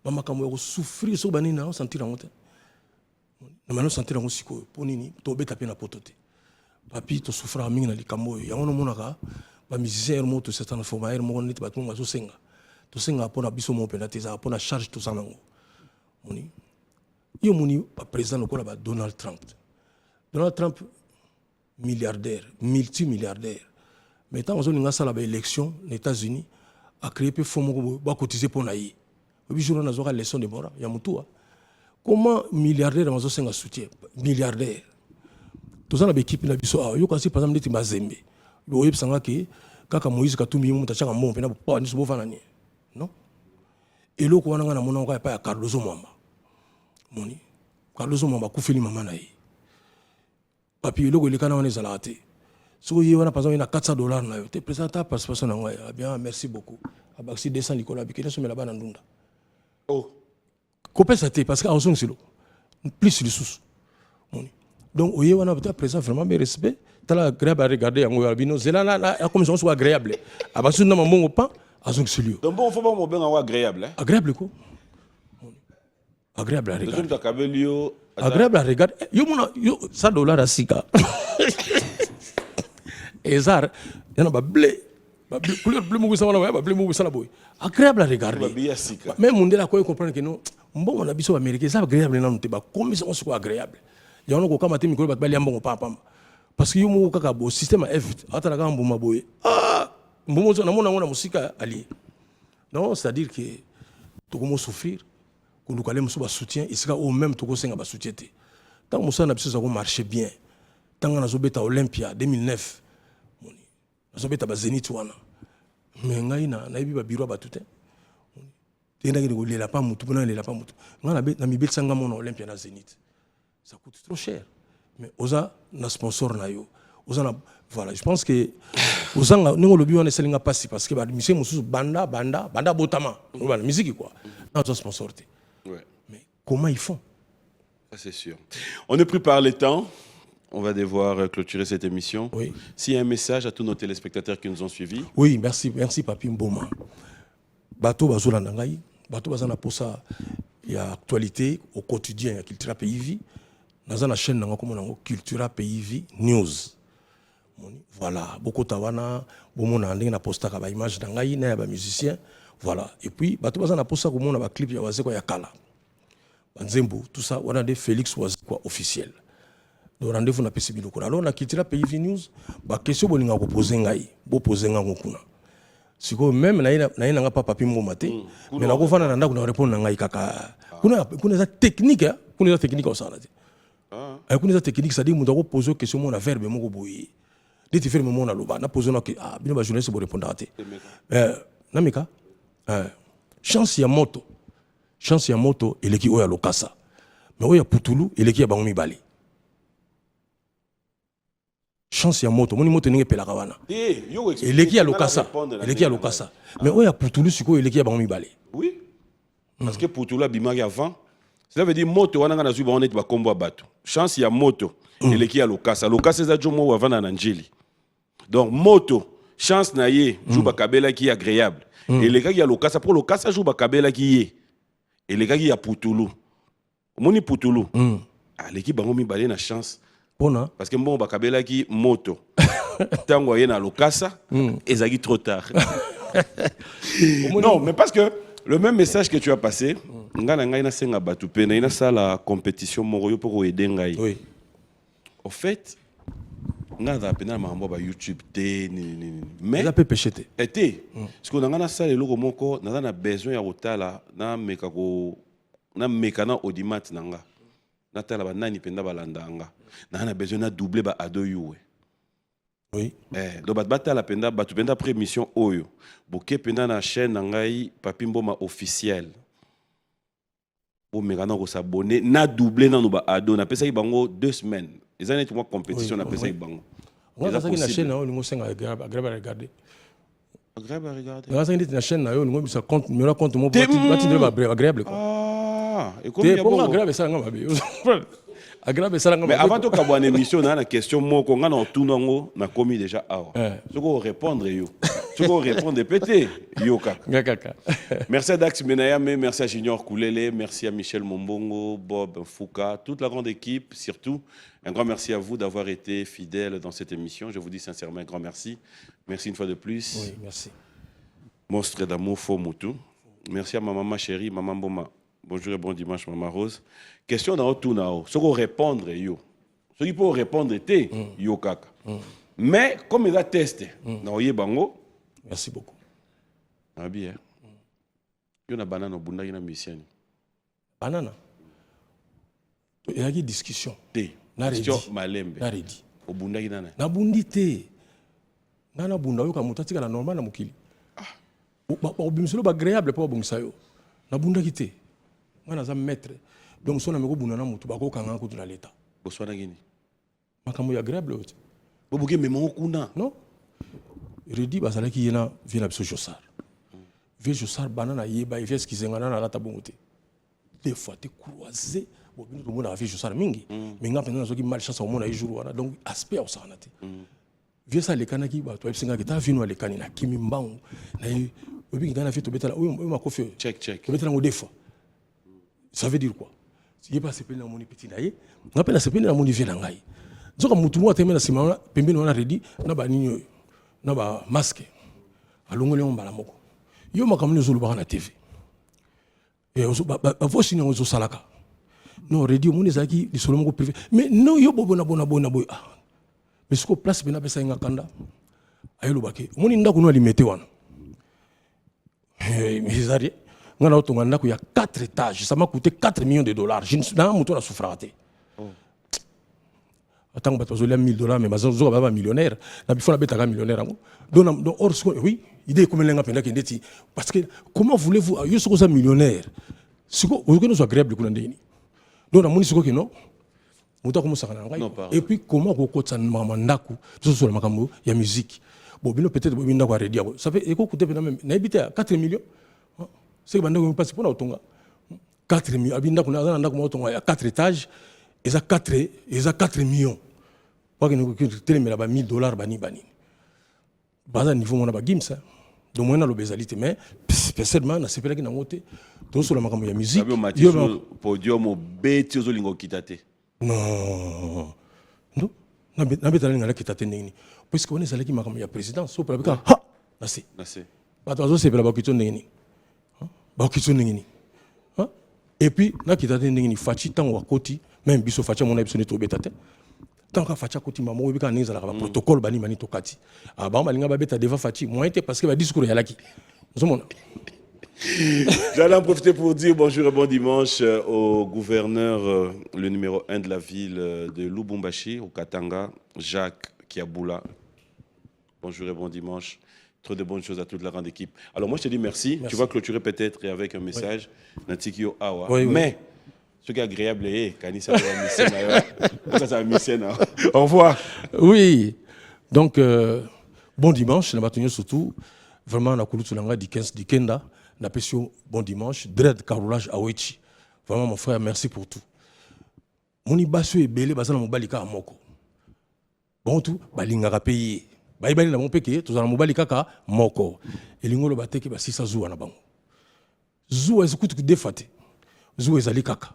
Mama kamo ko souffrir so bani na sentir en honte. Na mano sentir en siko ponini to beta pe na potote. Papi to souffra mingi na likambo ya ngono monaka ba musicien mo to c'est en forme mo nit ba tunga so senga. To senga pona biso mo pena teza pona charge to sanango. Moni. Yo moni pa président ko la ba Donald Trump. Donald Trump milliardaire, multimilliardaire. Mais tant qu'on a ça la élection aux États-Unis a créé peu fonds ba cotiser pour naï. Au jour on a zora leçon de mora ya mutua. Comment milliardaire mazo senga soutien milliardaire. Tout ça na équipe na biso yo kasi par exemple ndeti mazembe. Bo yebsanga ke kaka Moïse Katumbi mu tachaka mo pena pa ni so fanani. Non? Et loko wana ngana mona ko pa ya Carlos Mwamba. Moni. Carlos Mwamba kufeli mama naï. Papi loko le kana wana ezala te. So y a par exemple $400 na yo. Te présenta participation na ngaya. Bien merci beaucoup. Abaxi 200 Nicolas Bikene so mela bana ndunda. Oh. Coupé ça parce que en son silo. Plus le sous. Donc oye wana peut présent vraiment mes respect. Tala agréable à regarder en albino zela la comme ça soit agréable. Abaxi na mongo pas à son silo. Donc bon faut pas mo ben agréable hein. Agréable quoi. Agréable à regarder. Donc kabelio agréable à regarder. Yo mona yo $100 à sika. Ezar, yana ba blé. Ba blé couleur bleu mo wisana ba blé mo wisana boy. Agréable à regarder. Même monde là quoi comprendre que non. Bon on a biso américain ça agréable na nte ba comme ça on soit agréable. Ya on ko kama te mikolo ba bali ambongo papa. Parce que yo mo kaka bo système F atala ka mbuma boy. Ah, mbomo na mona musika ali. Non, c'est-à-dire que to comment souffrir ko lukale muso ba soutien et sika au même to ko senga ba soutien te. Tant muso na biso ça ko marcher bien. Tant na zo beta Olympia 2009. Azobeta ba Zénith wana mais ngai na yebi ba biro ba tout tenda ke ko lela pa mutu pona lela pa mutu ngana be na mibetsa nga mona Olympia na Zénith ça coûte trop cher mais oza na sponsor na yo oza na voilà je pense que oza ngo lobi wana selinga passi parce que ba mission mususu banda botama ba musique quoi na oza sponsor te ouais mais comment ils font ça c'est sûr on est pris par les temps. On va devoir clôturer cette émission. Oui. S'il y a un message à tous nos téléspectateurs qui nous ont suivis. Oui, merci Papi Mboma. Bato bazola nangai, bato bazana pour ça il y a actualité au quotidien ya Cultura Pays Vie. Dans la chaîne nango comme nango Cultura Pays Vie News. Voilà, beaucoup tawana, bomo na ndenge na posta ka ba image nangai na ba musicien. Voilà, et puis bato bazana pour ça comme on a ba clip ya wazeko ya kala. Banzembo, tout ça on a des Félix Wazekwa officiel. Le rendez-vous na pesi biloko. Alors na Cultura Pays Vie News, ba question bolinga ko poser ngai, bo poser ngai kuna. Siko même na ina nga papa Papi Mboma te, mais na ko fana na ndako na répondre ngai kaka. Kuna za technique, kuna za technique au sana te. Ah. Kuna za technique, ça dit mundo ko poser question mon verbe moko boyi. Dès tu faire mon na loba, na poser na que bino ba journaliste bo répondre te. Na meka. Chance ya moto. Chance ya moto eleki oya lokasa. Mais oya putulu eleki ya bango mibali. Chance ya moto moni moto ninge pelaka wana eleki ya lokasa mais oya putulu siko eleki ya bango mibale oui parce que putulu abimaki avant cela veut dire moto wana nga nazwi bango neti bakombo ya bato chance ya moto eleki ya lokasa eza jo mo avanda na njeli donc moto chance na ye jour bakabelaki agréable elekaki ya lokasa pour lokasa jour bakabelaki ye elekaki ya putulu omoni putulu aleki bango mibale na chance. Parce que bon, bakabela qui moto. Tango yena lokasa, ezagi trop tard. Non, mais parce que le même message que tu as passé, ngana ngaina senga batu pena ina ça la compétition moroyo pour aider ngai. Oui. En fait, ngana pena mambo ba YouTube té mais ça peut pécher té. Été. Parce que ngana ça le logo moko, na besoin ya otala na meka ko na mekana audimat nanga. Natala ba nani penda balanda nga. Na besoin de doubler ba ado yuwe. Oui. Donc batala penda batu penda prémission oyo. Boké penda na chaîne ngai Papi Mboma officiel. au Mérana ko s'abonner na doublé na no ba ado na pesa bango 2 semaines les années moi compétition na pesa bango on a ça qui na chaîne na on senga agréable à regarder agréable à regarder on a ça qui na chaîne na on ça compte numéro compte mon agréable quoi ah et comme il y a bon agréable ça ngamba agréable ça ngamba mais avant to ka bonne émission na la question moko nga na tout nango na commis déjà awa ce ko répondre yo ce ko répondre pété yo kaka merci à Dax Menaya mais merci à Junior Koulele merci à Michel Mombongo Bob Fouka toute la grande équipe surtout un grand merci à vous d'avoir été fidèles dans cette émission je vous dis sincèrement un grand merci une fois de plus oui merci monstre d'amour faux moutou merci à ma maman chérie maman Boma bonjour et bon dimanche maman Rose question dans tout nao ce qu'on répondre yo ce qui peut répondre était yo kaka mais comme il a testé na oye bango merci beaucoup ah bien yo na banana bunda na misiani banana il y a une discussion te na question malembe na redi obunda na na bundi te na bunda yo ka mutatika na normal na mukili obimiselo ba agréable pour bomisa yo na bunda kité ngana za maître donc sona meko bunda na mutu bako kanga ko na l'état boswana gini makambo ya agréable ote bobuke memo kuna non redi bazala ki yena vina biso Jossar vie Jossar banana yeba vie ce qui zengana na lata bongote des fois te croiser bon bino to mona vie Jossar mingi mais nga pendant zo ki mal chance au mona jour wana donc aspect au sana te vie ça le kanaki ba to esinga ki ta vino le kanina kimi mbangu na obi ngana vie to betala o ma kofi check betala ngo des fois ça veut dire quoi si pas c'est pena moni petit naye ngapela c'est pena moni vie na ngai zoka mutu mo atemena sima pembeni wana redi na ba ninyo na ba masque alongole mbala moko yo makamuni zulu ba na TV et ba voici ngo zo salaka non redi moni zaki di solo moko privé mais non yo bona boy mais ce ko place bena pesa nga kanda ayelo bake moni ndako no limité wana mais zari ngana otonga ndako ya 4 étages ça m'a coûté 4 millions de dollars je na moto na souffraté attends ba tozolia $1000 mais bazo ba millionnaire na bifona betaka millionnaire ngo donc or oui idée comme lenga penda kendeti parce que comment voulez-vous yo soko ça millionnaire siko ozo no so agréable kuna ndeni donc na moni siko ke non moto ko musaka ngai et puis comment ko kotsa mama ndako biso so la makambo ya musique bon bino peut-être bo ndako aredi yako ça fait eko coûter même na habité à 4 millions c'est que bandako passe pour na otonga 4 millions abinda kuna na ndako mo otonga ya 4 étages et ça 4 millions pas que nous télémela ba $1000 bani baza niveau mona ba gimsa donc moi na lo bezalité mais personnellement na sepela ki na ngote to so la makambo ya musique yo podium beti zo lingo kitate non na betala ngala kitate nini parce que on est salaki makambo ya président so pour la ha na se ba to zo sepela ba kitso nini ba kitso nini et puis na kitate nini fachi tango wakoti même biso fachi mona biso ni to betate tant que facha koti mamo bika ninza la protocole bani mani tokati ah ba malinga ba beta deva fachi moins parce que ba discours ya laki nzomona. J'allais en profiter pour dire bonjour et bon dimanche au gouverneur le numéro 1 de la ville de Lubumbashi au Katanga Jacques Kiaboula. Bonjour et bon dimanche. Trop de bonnes choses à toute la grande équipe. Alors moi je te dis merci. Tu vas clôturer peut-être avec un message Natikio Awa. Mais ce qui est agréable, c'est que ça va misser. Au revoir. Oui. Donc, bon dimanche. Nous surtout. Vraiment, on a couru sur l'angle du 15 du Kenda. On a passé bon dimanche. Dread Carolage Awechi. Vraiment, mon frère, merci pour tout. Mon ibasu est belé, basé dans mon balika à Moko. Bon tout, balinga payé. Baïbali na mon péké, tout ça dans mon balika à Moko. Et l'ingolo bateke basi sa zou na bango. Zou est écoute des faté. Zou est ali kaka.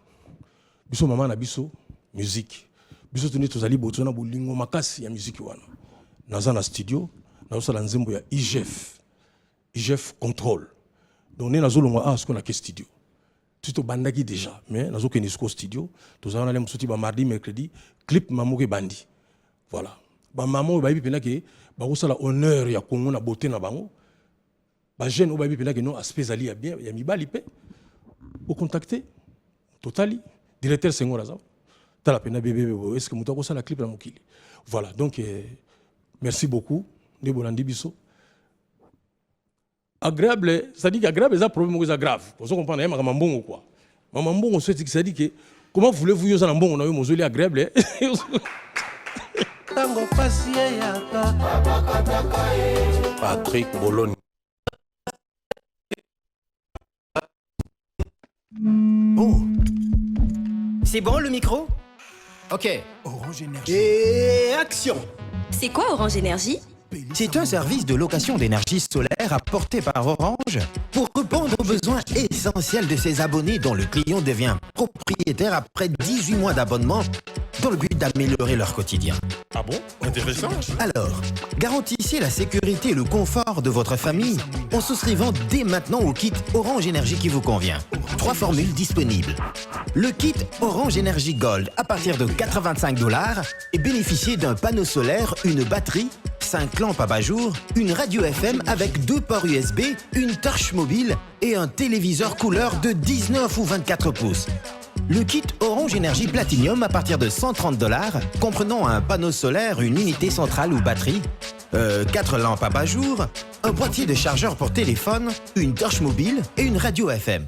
Biso mama na biso musique biso tuni tozali boto na bolingo makasi ya musique wana naza na studio na sala nzembo ya IGF contrôle donc ne nazolongwa a ce na ke studio tuto bandaki déjà mais nazo ke nisko studio tozala na le musuti ba mardi mercredi clip mamoke bandi voilà ba mamo ba bipi pena ke ba sala honneur ya Congo na beauté na bango ba jeune ba bipi pena ke non aspect ali ya bien ya mibali pe au contacter totali directeur Senghor Azam. T'as la peine bébé. Est-ce que vous avez la clip dans mon kili? Voilà. Donc merci beaucoup. Ne bolandi biso. Agréable, ça dit qu'agréable c'est un problème grave. Pour ça comprendre, il y a un bon quoi. Maman bon, on souhaite que ça dit que comment voulez-vous y aller bon, on a eu mon joli agréable. Patrick Bologne. Oh. C'est bon le micro? Ok. Orange Énergie. Et action! C'est quoi Orange Énergie? C'est un service de location d'énergie solaire apporté par Orange pour répondre aux besoins essentiels de ses abonnés dont le client devient propriétaire après 18 mois d'abonnement dans le but d'améliorer leur quotidien. Ah bon? Intéressant. Alors, garantissez la sécurité et le confort de votre famille en souscrivant dès maintenant au kit Orange Énergie qui vous convient. 3 formules disponibles. Le kit Orange Énergie Gold à partir de 85 $ et bénéficiez d'un panneau solaire, une batterie, 5 lampes abat-jour, une radio FM avec 2 ports USB, une torche mobile et un téléviseur couleur de 19 ou 24 pouces. Le kit Orange Énergie Platinum à partir de 130 $, comprenant un panneau solaire, une unité centrale ou batterie, 4 lampes abat-jour, un boîtier de chargeur pour téléphone, une torche mobile et une radio FM.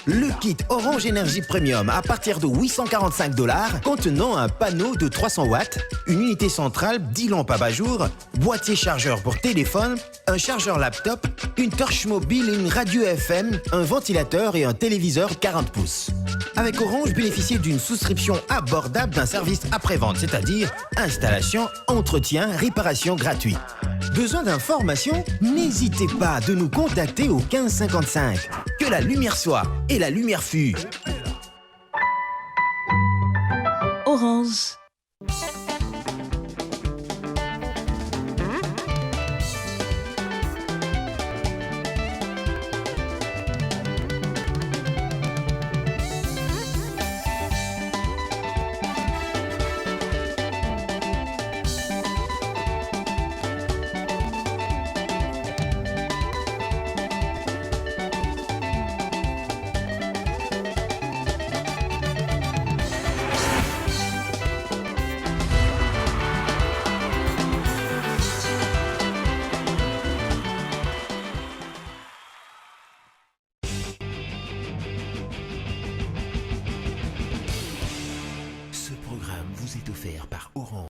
Le kit Orange Énergie Premium à partir de 845 $, contenant un panneau de 300 watts, une unité centrale, 10 lampes abat-jour, boîtier chargeur pour téléphone, un chargeur laptop, une torche mobile et une radio FM, un ventilateur et un téléviseur 40 pouces. Avec Orange, bénéficiez d'une souscription abordable d'un service après-vente, c'est-à-dire installation, entretien, réparation gratuit. Besoin d'informations? N'hésitez pas de nous contacter au 1555. Que la lumière soit et la lumière fut. Orange. Ce programme vous est offert par Orange.